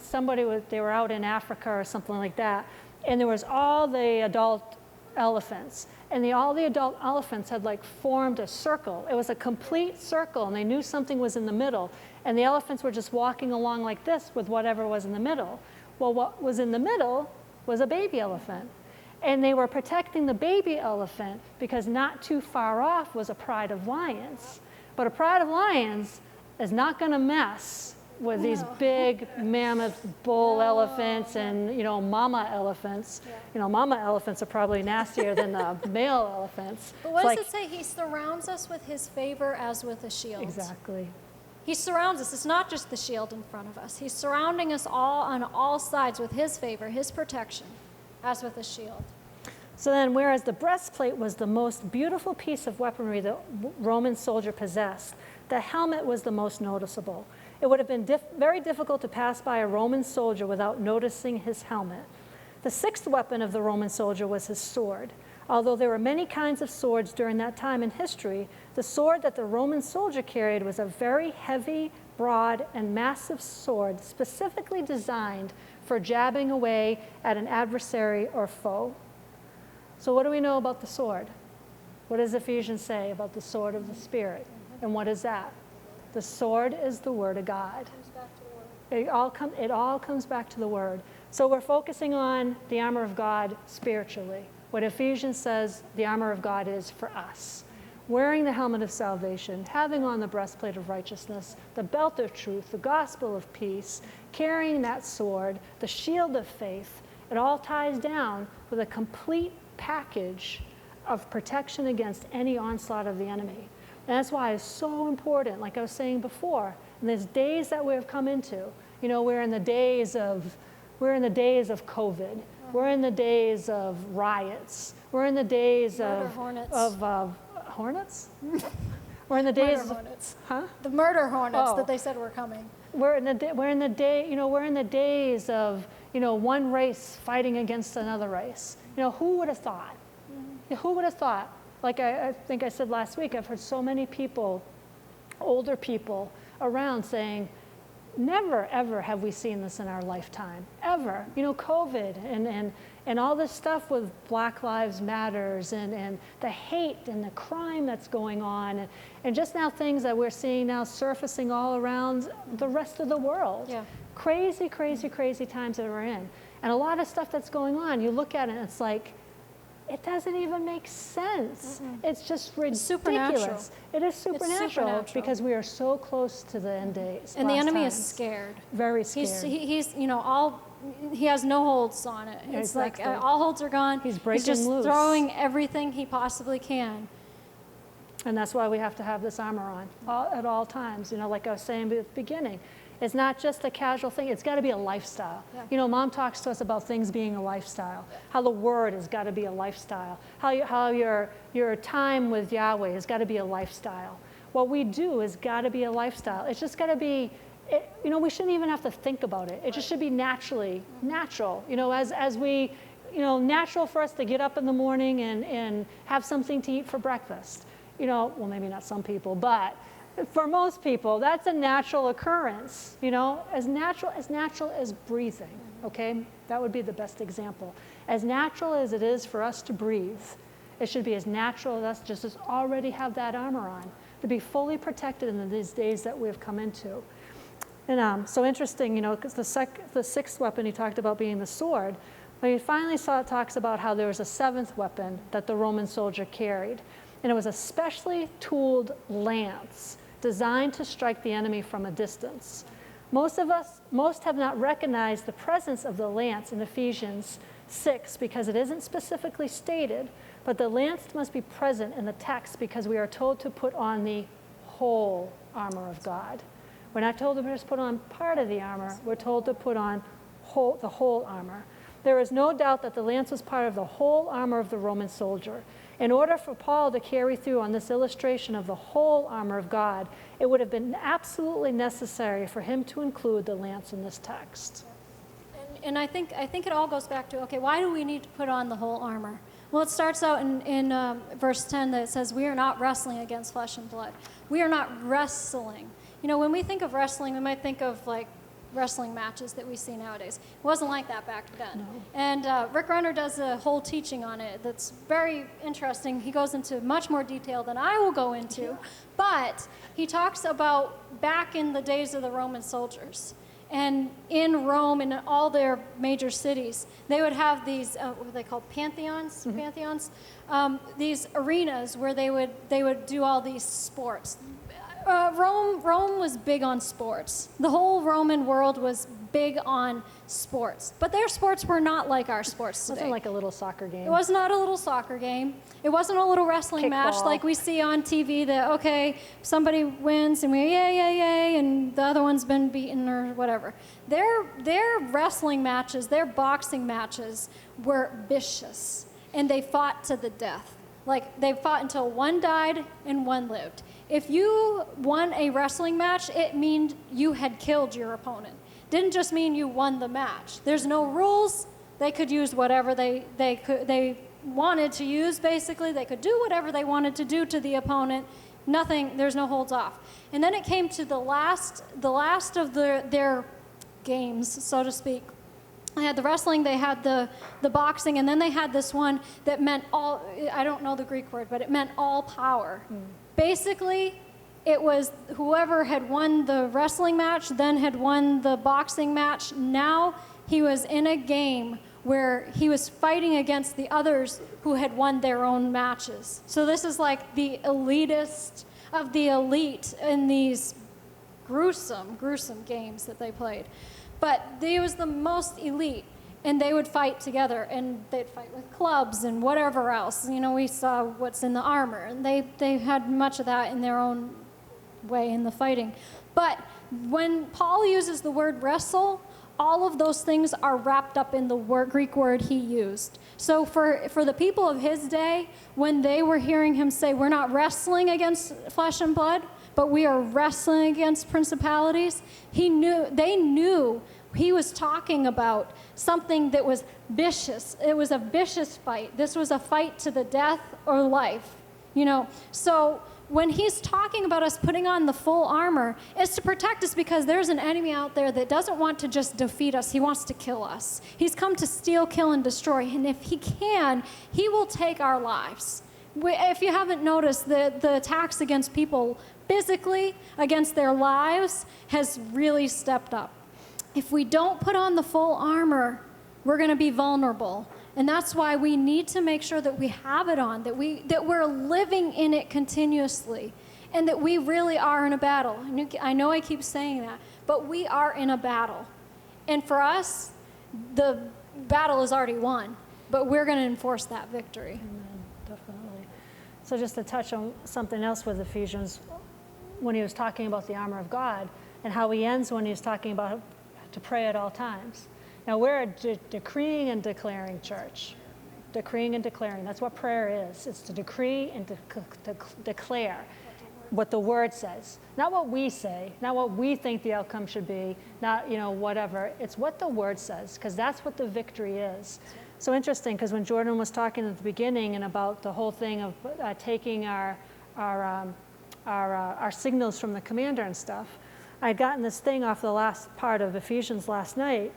they were out in Africa or something like that, and there was all the adult elephants. And all the adult elephants had formed a circle. It was a complete circle, and they knew something was in the middle. And the elephants were just walking along like this with whatever was in the middle. Well, what was in the middle was a baby elephant. And they were protecting the baby elephant because not too far off was a pride of lions. But a pride of lions is not going to mess with these big mammoth bull elephants and mama elephants. Mama elephants are probably nastier than the male elephants. But what does it say? He surrounds us with his favor as with a shield. Exactly. He surrounds us. It's not just the shield in front of us. He's surrounding us all on all sides with his favor, his protection, as with a shield. So then, whereas the breastplate was the most beautiful piece of weaponry the Roman soldier possessed, the helmet was the most noticeable. It would have been very difficult to pass by a Roman soldier without noticing his helmet. The sixth weapon of the Roman soldier was his sword. Although there were many kinds of swords during that time in history, the sword that the Roman soldier carried was a very heavy, broad, and massive sword specifically designed for jabbing away at an adversary or foe. So what do we know about the sword? What does Ephesians say about the sword of the Spirit? And what is that? The sword is the Word of God. It all comes back to the Word. So we're focusing on the armor of God spiritually. What Ephesians says the armor of God is for us. Wearing the helmet of salvation, having on the breastplate of righteousness, the belt of truth, the gospel of peace, carrying that sword, the shield of faith, it all ties down with a complete package of protection against any onslaught of the enemy. And that's why it's so important, like I was saying before, in these days that we've come into. We're in the days of COVID. We're in the days of riots. We're in the days of hornets. We're in the days murder hornets. Huh? The murder hornets that they said were coming. We're in the days of one race fighting against another race. Who would have thought? Mm-hmm. Who would have thought? Like I think I said last week, I've heard so many people, older people around saying, never, ever have we seen this in our lifetime, ever. COVID and all this stuff with Black Lives Matters and the hate and the crime that's going on and just now things that we're seeing now surfacing all around the rest of the world. Yeah. Crazy, crazy, crazy times that we're in. And a lot of stuff that's going on, you look at it and it's like, it doesn't even make sense. It's just ridiculous. Supernatural. It is supernatural, supernatural. because we are so close to the end days. And the last enemy is times. scared. Very scared. He's he has no holds on it. It's Exactly. like all holds are gone. He's breaking just loose. throwing everything he possibly can. And that's why we have to have this armor on at all times. Like I was saying at the beginning, it's not just a casual thing. It's got to be a lifestyle. Yeah. Mom talks to us about things being a lifestyle, how the word has got to be a lifestyle, how your time with Yahweh has got to be a lifestyle. What we do has got to be a lifestyle. It's just got to be, we shouldn't even have to think about it. It just should be natural. As we, natural for us to get up in the morning and have something to eat for breakfast. Well, maybe not some people, but for most people, that's a natural occurrence, as natural as breathing, okay? That would be the best example. As natural as it is for us to breathe, it should be as natural as us just as already have that armor on, to be fully protected in these days that we have come into. And so interesting, because the sixth weapon he talked about being the sword, but he finally talks about how there was a seventh weapon that the Roman soldier carried. And it was a specially tooled lance designed to strike the enemy from a distance. Most have not recognized the presence of the lance in Ephesians 6 because it isn't specifically stated, but the lance must be present in the text because we are told to put on the whole armor of God. We're not told to just put on part of the armor, we're told to put on the whole armor. There is no doubt that the lance was part of the whole armor of the Roman soldier. In order for Paul to carry through on this illustration of the whole armor of God, it would have been absolutely necessary for him to include the lance in this text. And I think it all goes back to, okay, why do we need to put on the whole armor? Well, it starts out in verse 10 that it says, we are not wrestling against flesh and blood. We are not wrestling. When we think of wrestling, we might think of like wrestling matches that we see nowadays. It wasn't like that back then. No. And Rick Renner does a whole teaching on it that's very interesting. He goes into much more detail than I will go into, but he talks about back in the days of the Roman soldiers. And in Rome and in all their major cities, they would have these, what are they called, pantheons? Mm-hmm. Pantheons? These arenas where they would do all these sports. Rome was big on sports. The whole Roman world was big on sports. But their sports were not like our sports today. It wasn't like a little soccer game. It was not a little soccer game. It wasn't a little wrestling match like we see on TV that, okay, somebody wins and we yay, yay, yay, and the other one's been beaten or whatever. Their wrestling matches, their boxing matches were vicious, and they fought to the death. Like, they fought until one died and one lived. If you won a wrestling match, it meant you had killed your opponent. Didn't just mean you won the match. There's no rules. They could use whatever they wanted to use, basically. They could do whatever they wanted to do to the opponent. Nothing, there's no holds off. And then it came to the last of their games, so to speak. They had the wrestling, they had the boxing, and then they had this one that meant all, I don't know the Greek word, but it meant all power. Basically, it was whoever had won the wrestling match, then had won the boxing match. Now he was in a game where he was fighting against the others who had won their own matches. So this is like the elitist of the elite in these gruesome games that they played. But they was the most elite, and they would fight together, and they'd fight with clubs and whatever else. We saw what's in the armor, and they had much of that in their own way in the fighting. But when Paul uses the word wrestle, all of those things are wrapped up in the Greek word he used. So for the people of his day, when they were hearing him say, we're not wrestling against flesh and blood, but we are wrestling against principalities, they knew he was talking about something that was vicious. It was a vicious fight. This was a fight to the death or life. So when he's talking about us putting on the full armor, it's to protect us because there's an enemy out there that doesn't want to just defeat us. He wants to kill us. He's come to steal, kill, and destroy. And if he can, he will take our lives. If you haven't noticed, the attacks against people physically, against their lives, has really stepped up. If we don't put on the full armor, we're going to be vulnerable. And that's why we need to make sure that we have it on, that we're living in it continuously, and that we really are in a battle. I know I keep saying that, but we are in a battle. And for us, the battle is already won, but we're going to enforce that victory. Amen. Definitely. So just to touch on something else with Ephesians, when he was talking about the armor of God, and how he ends when he's talking about to pray at all times. Now, we're a decreeing and declaring church. Decreeing and declaring. That's what prayer is. It's to decree and to declare what the Word says. Not what we say, not what we think the outcome should be, not, whatever. It's what the Word says, because that's what the victory is. So interesting, because when Jordan was talking at the beginning and about the whole thing of taking our signals from the commander and stuff, I'd gotten this thing off the last part of Ephesians last night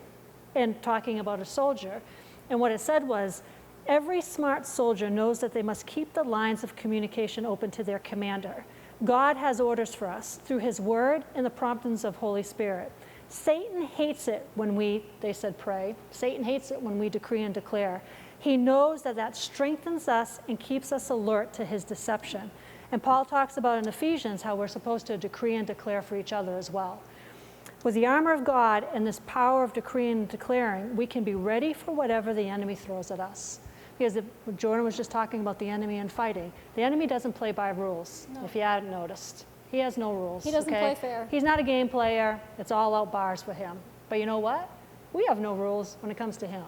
and talking about a soldier. And what it said was, every smart soldier knows that they must keep the lines of communication open to their commander. God has orders for us through his word and the promptings of Holy Spirit. Satan hates it when they said pray. Satan hates it when we decree and declare. He knows that strengthens us and keeps us alert to his deception. And Paul talks about in Ephesians how we're supposed to decree and declare for each other as well. With the armor of God and this power of decreeing and declaring, we can be ready for whatever the enemy throws at us. Because Jordan was just talking about the enemy and fighting. The enemy doesn't play by rules, if you hadn't noticed. He has no rules. He doesn't play fair. He's not a game player. It's all out bars for him. But you know what? We have no rules when it comes to him.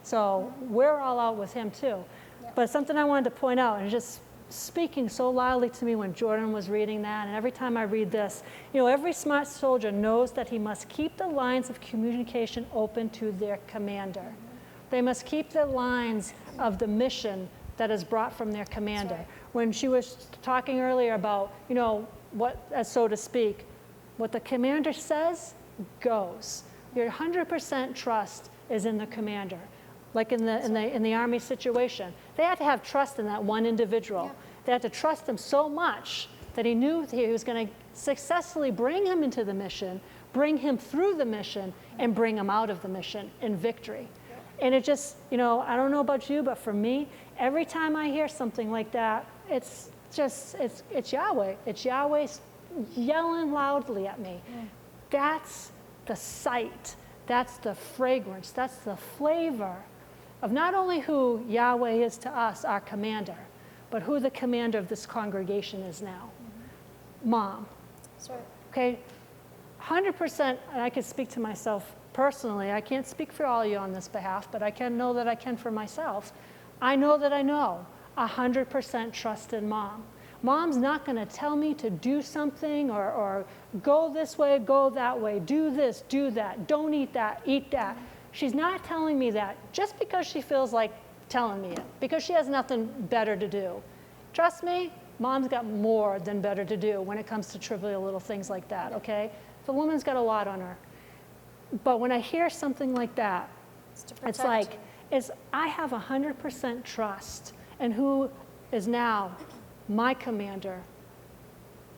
So we're all out with him too. Yeah. But something I wanted to point out, and just speaking so loudly to me when Jordan was reading that, and every time I read this, every smart soldier knows that he must keep the lines of communication open to their commander. They must keep the lines of the mission that is brought from their commander. Right. When she was talking earlier about, what, so to speak, what the commander says goes. Your 100% trust is in the commander. Like in the Army situation, they had to have trust in that one individual. Yeah. They had to trust him so much that he knew that he was going to successfully bring him into the mission, bring him through the mission, and bring him out of the mission in victory. Yeah. And it just, I don't know about you, but for me, every time I hear something like that, it's Yahweh. It's Yahweh yelling loudly at me. Yeah. That's the sight. That's the fragrance. That's the flavor of not only who Yahweh is to us, our commander, but who the commander of this congregation is now. Mm-hmm. Mom. That's right. Okay, 100%, and I can speak to myself personally. I can't speak for all of you on this behalf, but I can know that I can for myself. I know that I know 100% trust in Mom. Mom's not going to tell me to do something or go this way, go that way, do this, do that, don't eat that, eat that. She's not telling me that just because she feels like telling me it, because she has nothing better to do. Trust me, Mom's got more than better to do when it comes to trivial little things like that, okay? The woman's got a lot on her. But when I hear something like that, it's like, I have 100% trust in who is now my commander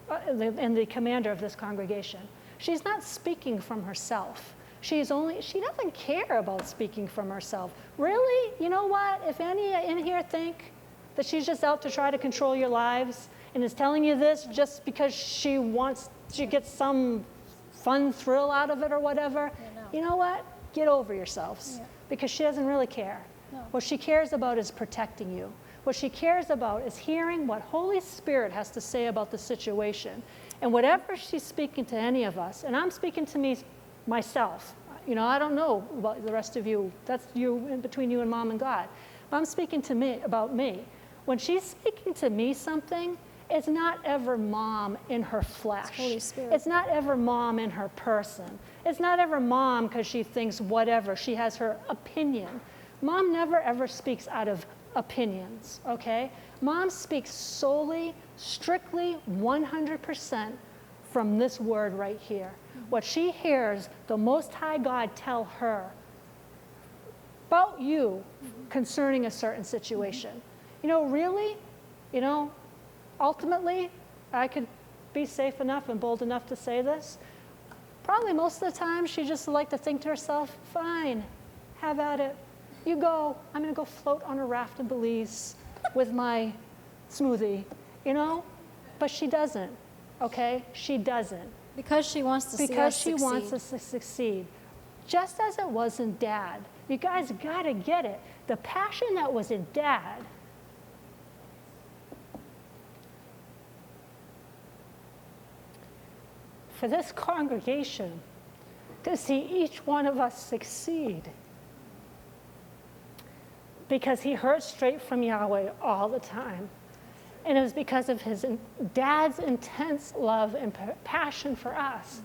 and the commander of this congregation. She's not speaking from herself. She doesn't care about speaking from herself. Really? You know what? If any in here think that she's just out to try to control your lives and is telling you this just because she gets some fun thrill out of it or whatever, you know what? Get over yourselves, because she doesn't really care. No. What she cares about is protecting you. What she cares about is hearing what Holy Spirit has to say about the situation. And whatever she's speaking to any of us, and I'm speaking to myself, I don't know about the rest of you. That's between you and Mom and God. But I'm speaking to me about me. When she's speaking to me something, it's not ever Mom in her flesh. Holy Spirit. It's not ever Mom in her person. It's not ever Mom because she thinks whatever. She has her opinion. Mom never ever speaks out of opinions, okay? Mom speaks solely, strictly, 100% from this word right here. What she hears the Most High God tell her about you concerning a certain situation. Really? Ultimately, I could be safe enough and bold enough to say this. Probably most of the time, she just like to think to herself, fine, have at it. You go, I'm going to go float on a raft in Belize with my smoothie, you know? But she doesn't, okay? She doesn't. Because she wants to see us Because she succeed. wants us to succeed. Just as it was in Dad. You guys got to get it. The passion that was in Dad for this congregation to see each one of us succeed. Because he heard straight from Yahweh all the time. And it was because of his Dad's intense love and passion for us.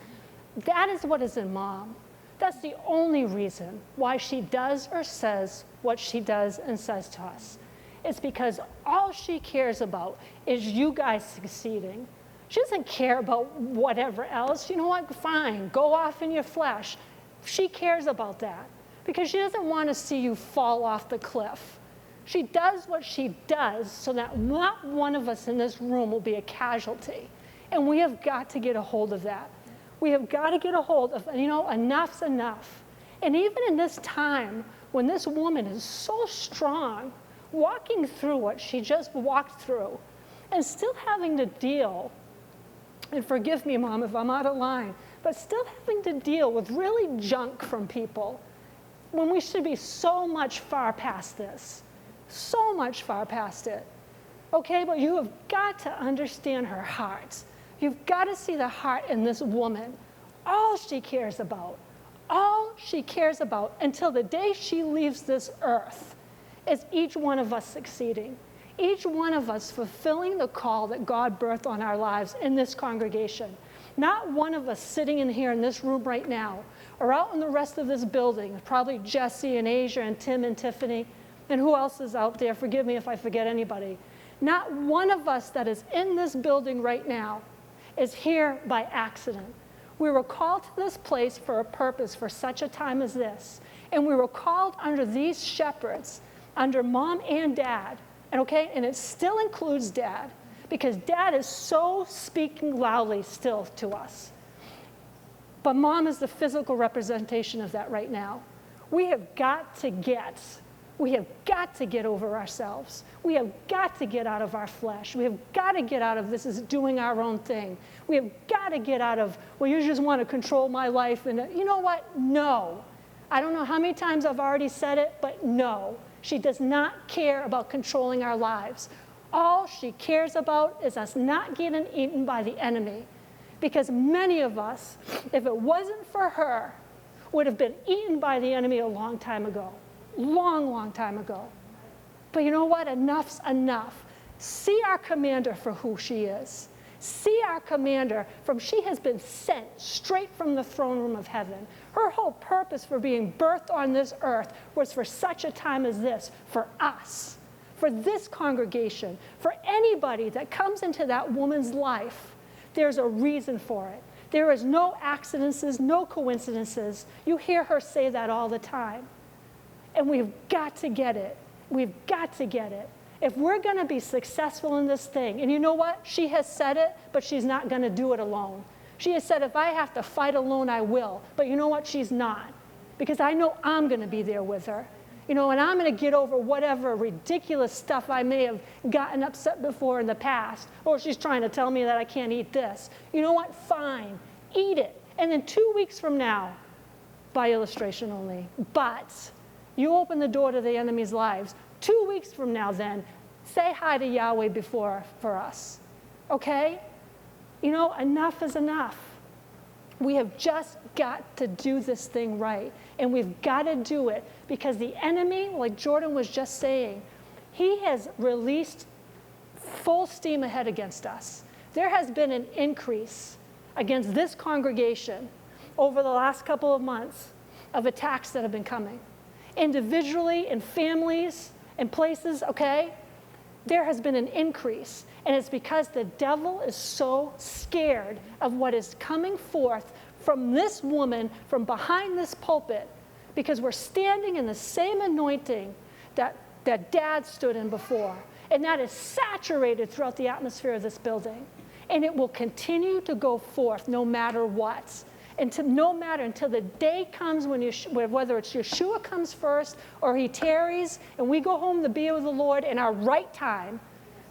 That is what is in Mom. That's the only reason why she does or says what she does and says to us. It's because all she cares about is you guys succeeding. She doesn't care about whatever else. You know what? Fine. Go off in your flesh. She cares about that because she doesn't want to see you fall off the cliff. She does what she does so that not one of us in this room will be a casualty. And we have got to get a hold of that. We have got to get a hold of, enough's enough. And even in this time when this woman is so strong, walking through what she just walked through, and still having to deal, and forgive me, Mom, if I'm out of line, but still having to deal with really junk from people when we should be so much far past this. So much far past it. Okay, but you have got to understand her heart. You've got to see the heart in this woman. All she cares about until the day she leaves this earth is each one of us succeeding. Each one of us fulfilling the call that God birthed on our lives in this congregation. Not one of us sitting in here in this room right now, or out in the rest of this building, probably Jesse and Asia and Tim and Tiffany, and who else is out there? Forgive me if I forget anybody. Not one of us that is in this building right now is here by accident. We were called to this place for a purpose for such a time as this. And we were called under these shepherds, under Mom and Dad. And it still includes Dad, because Dad is so speaking loudly still to us. But Mom is the physical representation of that right now. We have got to get over ourselves. We have got to get out of our flesh. We have got to get out of this is doing our own thing. We have got to get out of, well, you just want to control my life. And you know what? No. I don't know how many times I've already said it, but no. She does not care about controlling our lives. All she cares about is us not getting eaten by the enemy. Because many of us, if it wasn't for her, would have been eaten by the enemy a long time ago. Long, long time ago. But you know what? Enough's enough. See our commander for who she is. See our commander from she has been sent straight from the throne room of heaven. Her whole purpose for being birthed on this earth was for such a time as this, for us, for this congregation, for anybody that comes into that woman's life. There's a reason for it. There is no accidents, no coincidences. You hear her say that all the time. And we've got to get it. We've got to get it. If we're going to be successful in this thing, and you know what? She has said it, but she's not going to do it alone. She has said, if I have to fight alone, I will. But you know what? She's not. Because I know I'm going to be there with her. And I'm going to get over whatever ridiculous stuff I may have gotten upset before in the past. Or she's trying to tell me that I can't eat this. You know what? Fine. Eat it. And then 2 weeks from now, by illustration only, but you open the door to the enemy's lives. 2 weeks from now then, say hi to Yahweh for us. Okay? Enough is enough. We have just got to do this thing right. And we've got to do it because the enemy, like Jordan was just saying, he has released full steam ahead against us. There has been an increase against this congregation over the last couple of months of attacks that have been coming. Individually, in families, in places, okay? There has been an increase. And it's because the devil is so scared of what is coming forth from this woman, from behind this pulpit, because we're standing in the same anointing that Dad stood in before. And that is saturated throughout the atmosphere of this building. And it will continue to go forth no matter what. And no matter until the day comes when whether it's Yeshua comes first or he tarries and we go home to be with the Lord in our right time,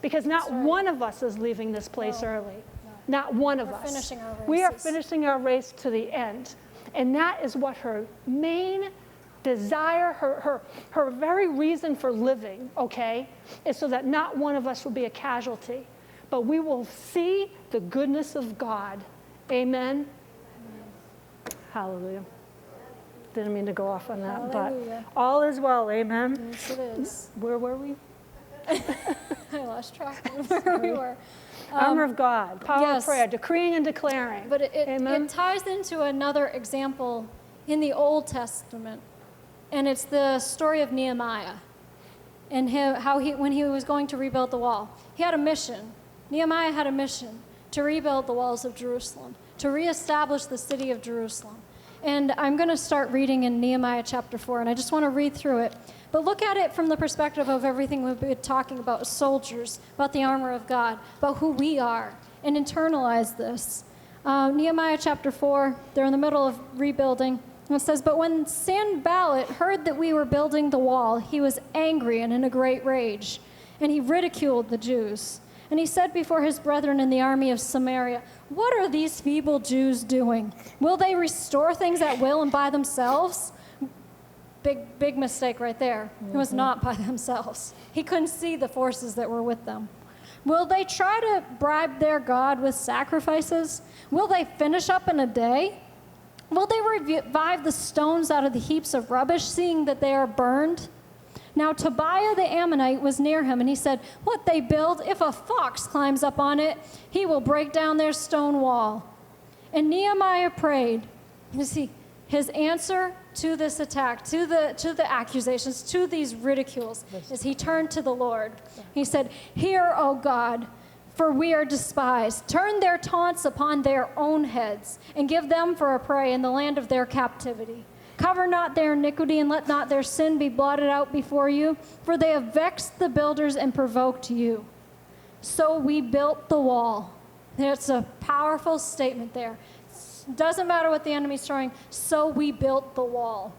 because not one of us is leaving this place early. Not one of us. Finishing our races. We are finishing our race to the end. And that is what her main desire, her very reason for living, okay, is so that not one of us will be a casualty, but we will see the goodness of God. Amen. Hallelujah. Didn't mean to go off on that, Hallelujah. but all is well. Amen. Yes, it is. Where were we? I lost track of where we were. Armor of God, power yes. of prayer, decreeing and declaring. But Amen. it ties into another example in the Old Testament, and it's the story of Nehemiah and when he was going to rebuild the wall. He had a mission. Nehemiah had a mission to rebuild the walls of Jerusalem, to reestablish the city of Jerusalem. And I'm going to start reading in Nehemiah chapter 4, and I just want to read through it. But look at it from the perspective of everything we've been talking about, soldiers, about the armor of God, about who we are, and internalize this. Nehemiah chapter 4, they're in the middle of rebuilding. And it says, "But when Sanballat heard that we were building the wall, he was angry and in a great rage, and he ridiculed the Jews. And he said before his brethren in the army of Samaria, 'What are these feeble Jews doing? Will they restore things at will and by themselves?'" Big mistake right there. It was not by themselves. He couldn't see the forces that were with them. "Will they try to bribe their God with sacrifices? Will they finish up in a day? Will they revive the stones out of the heaps of rubbish, seeing that they are burned?" Now Tobiah the Ammonite was near him, and he said, "What they build, if a fox climbs up on it, he will break down their stone wall." And Nehemiah prayed. You see, his answer to this attack, to the accusations, to these ridicules, is he turned to the Lord. He said, "Hear, O God, for we are despised. Turn their taunts upon their own heads, and give them for a prey in the land of their captivity. Cover not their iniquity, and let not their sin be blotted out before you, for they have vexed the builders and provoked you." So we built the wall. It's a powerful statement there. Doesn't matter what the enemy's throwing, so we built the wall.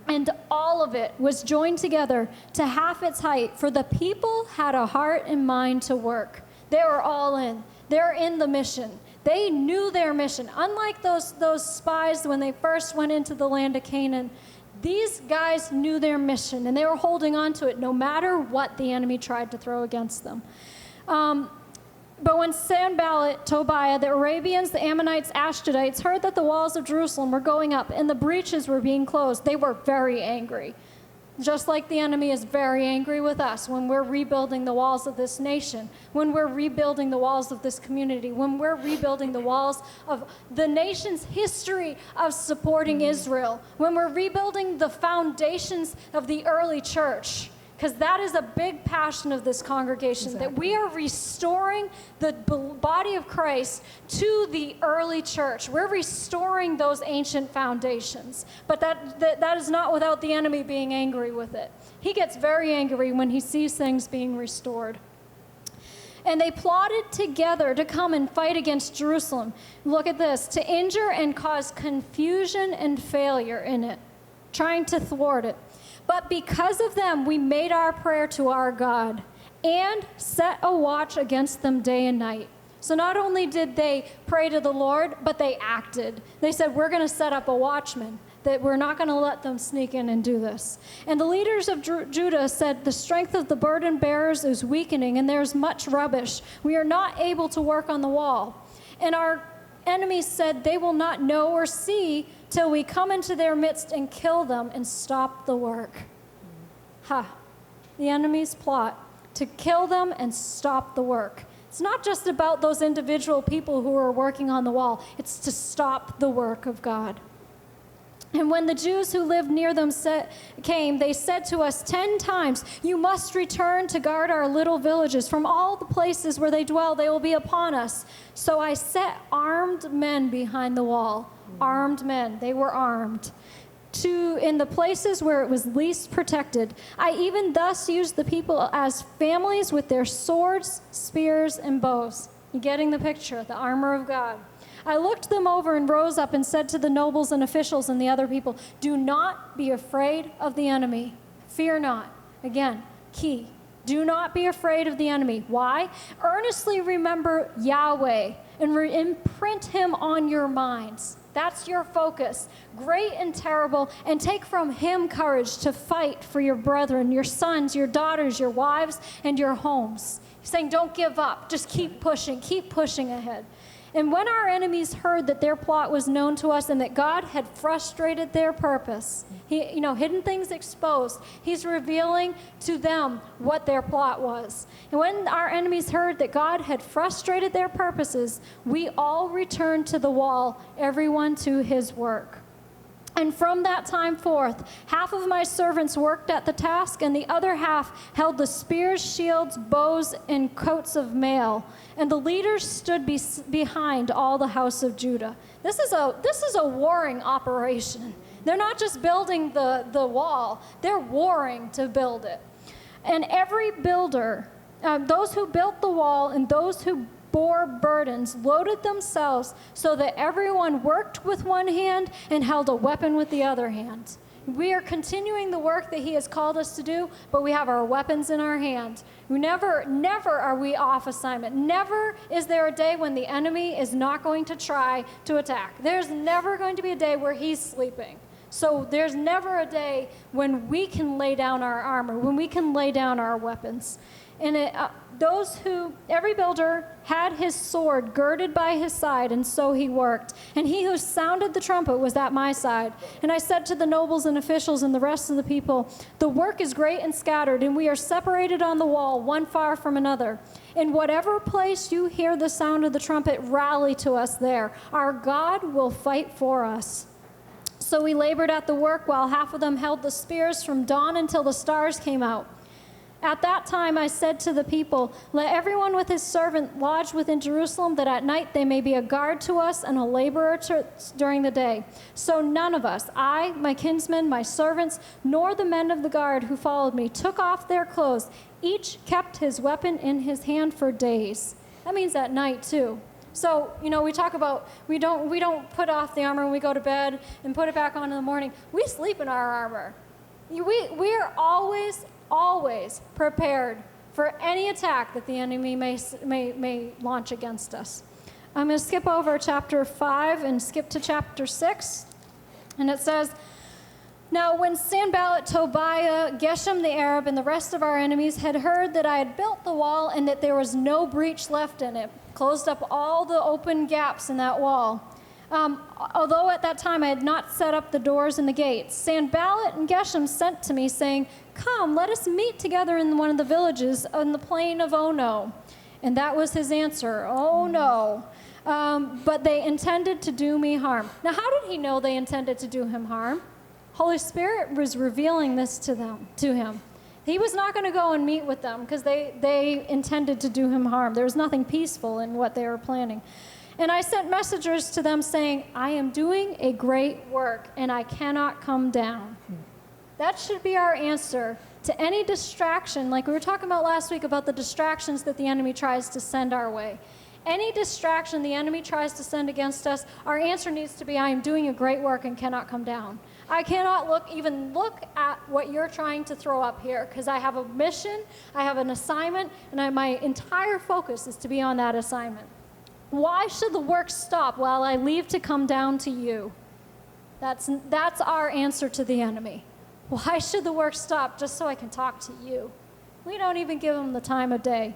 And all of it was joined together to half its height, for the people had a heart and mind to work. They were all in. They're in the mission. They knew their mission. Unlike those spies when they first went into the land of Canaan, these guys knew their mission, and they were holding on to it no matter what the enemy tried to throw against them. But when Sanballat, Tobiah, the Arabians, the Ammonites, Ashdodites heard that the walls of Jerusalem were going up and the breaches were being closed, they were very angry. Just like the enemy is very angry with us when we're rebuilding the walls of this nation, when we're rebuilding the walls of this community, when we're rebuilding the walls of the nation's history of supporting Israel, when we're rebuilding the foundations of the early church. Because that is a big passion of this congregation, that we are restoring the body of Christ to the early church. We're restoring those ancient foundations. But that is not without the enemy being angry with it. He gets very angry when he sees things being restored. And they plotted together to come and fight against Jerusalem. Look at this, to injure and cause confusion and failure in it, trying to thwart it. But because of them, we made our prayer to our God and set a watch against them day and night. So not only did they pray to the Lord, but they acted. They said, we're going to set up a watchman, that we're not going to let them sneak in and do this. And the leaders of Judah said, the strength of the burden bearers is weakening, and there's much rubbish. We are not able to work on the wall. And our enemies said, they will not know or see till we come into their midst and kill them and stop the work. The enemy's plot to kill them and stop the work. It's not just about those individual people who are working on the wall. It's to stop the work of God. And when the Jews who lived near them came, they said to us 10 times, you must return to guard our little villages. From all the places where they dwell, they will be upon us. So I set armed men behind the wall. Armed men. They were armed. In the places where it was least protected. I even thus used the people as families with their swords, spears, and bows. You getting the picture? The armor of God. I looked them over and rose up and said to the nobles and officials and the other people, do not be afraid of the enemy. Fear not. Again, key. Do not be afraid of the enemy. Why? Earnestly remember Yahweh and imprint him on your minds. That's your focus, great and terrible, and take from him courage to fight for your brethren, your sons, your daughters, your wives, and your homes. He's saying, don't give up. Just keep pushing ahead. And when our enemies heard that their plot was known to us and that God had frustrated their purpose, hidden things exposed, he's revealing to them what their plot was. And when our enemies heard that God had frustrated their purposes, we all returned to the wall, everyone to his work. And from that time forth, half of my servants worked at the task, and the other half held the spears, shields, bows, and coats of mail. And the leaders stood behind all the house of Judah. This is a warring operation. They're not just building the wall, they're warring to build it. And every builder, those who built the wall and those who bore burdens, loaded themselves so that everyone worked with one hand and held a weapon with the other hand. We are continuing the work that he has called us to do, but we have our weapons in our hand. Never are we off assignment. Never is there a day when the enemy is not going to try to attack. There's never going to be a day where he's sleeping. So there's never a day when we can lay down our armor, when we can lay down our weapons. And every builder had his sword girded by his side, and so he worked. And he who sounded the trumpet was at my side. And I said to the nobles and officials and the rest of the people, the work is great and scattered, and we are separated on the wall, one far from another. In whatever place you hear the sound of the trumpet, rally to us there. Our God will fight for us. So we labored at the work while half of them held the spears from dawn until the stars came out. At that time I said to the people, let everyone with his servant lodge within Jerusalem, that at night they may be a guard to us and a laborer during the day. So none of us, I, my kinsmen, my servants, nor the men of the guard who followed me, took off their clothes. Each kept his weapon in his hand for days. That means at night too. So, we talk about we don't put off the armor when we go to bed and put it back on in the morning. We sleep in our armor. We are always prepared for any attack that the enemy may launch against us. I'm going to skip over chapter 5 and skip to chapter 6. And it says, now when Sanballat, Tobiah, Geshem the Arab, and the rest of our enemies had heard that I had built the wall and that there was no breach left in it, closed up all the open gaps in that wall, although at that time I had not set up the doors and the gates, Sanballat and Geshem sent to me, saying, come, let us meet together in one of the villages on the plain of Ono. And that was his answer, oh no. But they intended to do me harm. Now, how did he know they intended to do him harm? Holy Spirit was revealing this to him. He was not going to go and meet with them because they intended to do him harm. There was nothing peaceful in what they were planning. And I sent messengers to them saying, I am doing a great work and I cannot come down. That should be our answer to any distraction, like we were talking about last week about the distractions that the enemy tries to send our way. Any distraction the enemy tries to send against us, our answer needs to be, I am doing a great work and cannot come down. I cannot even look at what you're trying to throw up here because I have a mission, I have an assignment, and my entire focus is to be on that assignment. Why should the work stop while I leave to come down to you? That's our answer to the enemy. Why should the work stop just so I can talk to you? We don't even give them the time of day.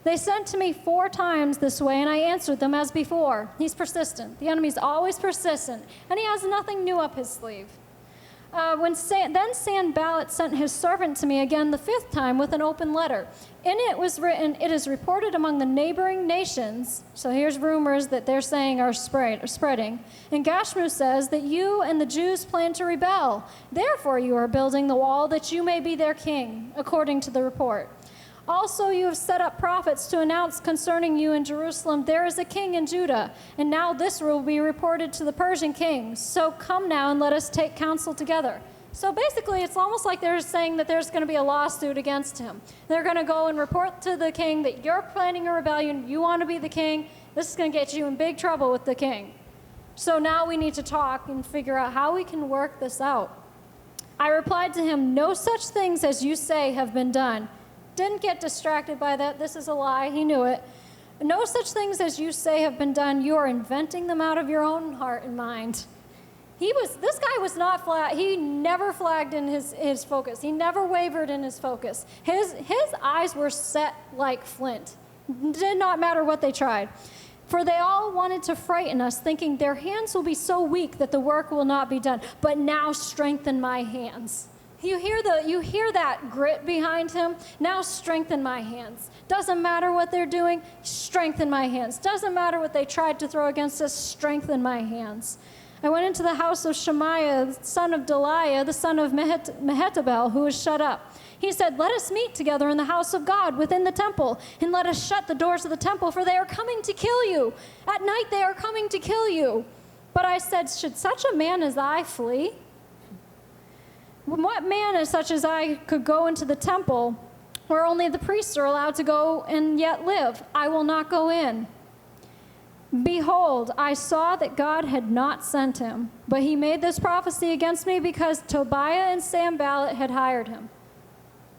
They sent to me 4 times this way, and I answered them as before. He's persistent. The enemy's always persistent, and he has nothing new up his sleeve. Then Sanballat sent his servant to me again the 5th time with an open letter. In it was written, it is reported among the neighboring nations, so here's rumors that they're saying are spreading, and Gashmu says that you and the Jews plan to rebel. Therefore you are building the wall that you may be their king, according to the report. Also you have set up prophets to announce concerning you in Jerusalem, there is a king in Judah, and now this will be reported to the Persian kings. So come now and let us take counsel together. So basically, it's almost like they're saying that there's going to be a lawsuit against him. They're going to go and report to the king that you're planning a rebellion, you want to be the king, this is going to get you in big trouble with the king. So now we need to talk and figure out how we can work this out. I replied to him, no such things as you say have been done. Didn't get distracted by that. This is a lie. He knew it. No such things as you say have been done. You are inventing them out of your own heart and mind. This guy was not flat. He never flagged in his focus. He never wavered in his focus. His eyes were set like flint. Did not matter what they tried. For they all wanted to frighten us, thinking their hands will be so weak that the work will not be done. But now strengthen my hands. You hear that grit behind him? Now strengthen my hands. Doesn't matter what they're doing, strengthen my hands. Doesn't matter what they tried to throw against us, strengthen my hands. I went into the house of Shemaiah, the son of Deliah, the son of Mehetabel, who was shut up. He said, let us meet together in the house of God within the temple, and let us shut the doors of the temple, for they are coming to kill you. At night they are coming to kill you. But I said, should such a man as I flee? What man as such as I could go into the temple, where only the priests are allowed to go and yet live? I will not go in. Behold, I saw that God had not sent him, but he made this prophecy against me because Tobiah and Sanballat had hired him.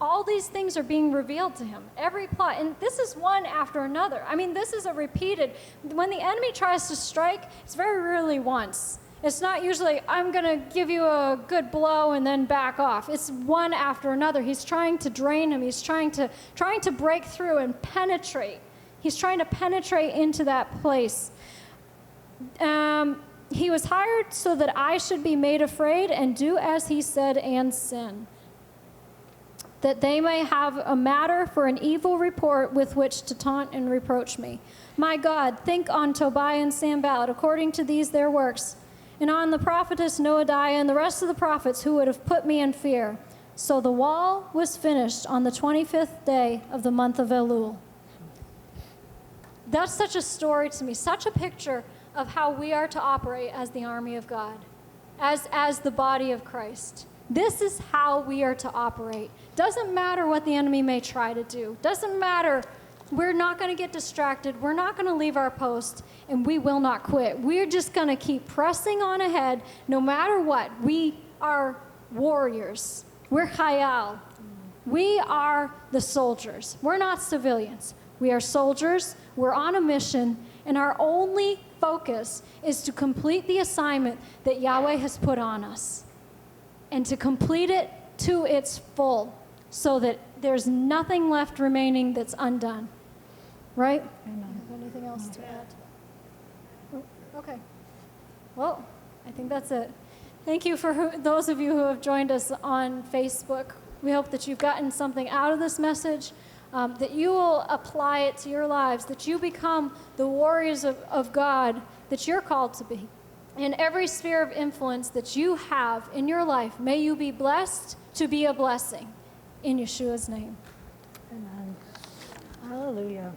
All these things are being revealed to him, every plot, and this is one after another. I mean, this is a repeated, when the enemy tries to strike, it's very rarely once. It's not usually, I'm going to give you a good blow and then back off. It's one after another. He's trying to drain him. He's trying to break through and penetrate. He's trying to penetrate into that place. He was hired so that I should be made afraid and do as he said and sin, that they may have a matter for an evil report with which to taunt and reproach me. My God, think on Tobiah and Sanballat according to these their works, and on the prophetess Noadiah and the rest of the prophets who would have put me in fear. So the wall was finished on the 25th day of the month of Elul. That's such a story to me, such a picture of how we are to operate as the army of God, as the body of Christ. This is how we are to operate. Doesn't matter what the enemy may try to do. Doesn't matter. We're not going to get distracted. We're not going to leave our post, and we will not quit. We're just going to keep pressing on ahead no matter what. We are warriors. We're Chayal. We are the soldiers. We're not civilians. We are soldiers. We're on a mission, and our only focus is to complete the assignment that Yahweh has put on us, and to complete it to its full, so that there's nothing left remaining that's undone. Right? Amen. Anything else to add? Oh, okay. Well, I think that's it. Thank you for those of you who have joined us on Facebook. We hope that you've gotten something out of this message, that you will apply it to your lives, that you become the warriors of God that you're called to be. In every sphere of influence that you have in your life, may you be blessed to be a blessing. In Yeshua's name. Amen. Hallelujah.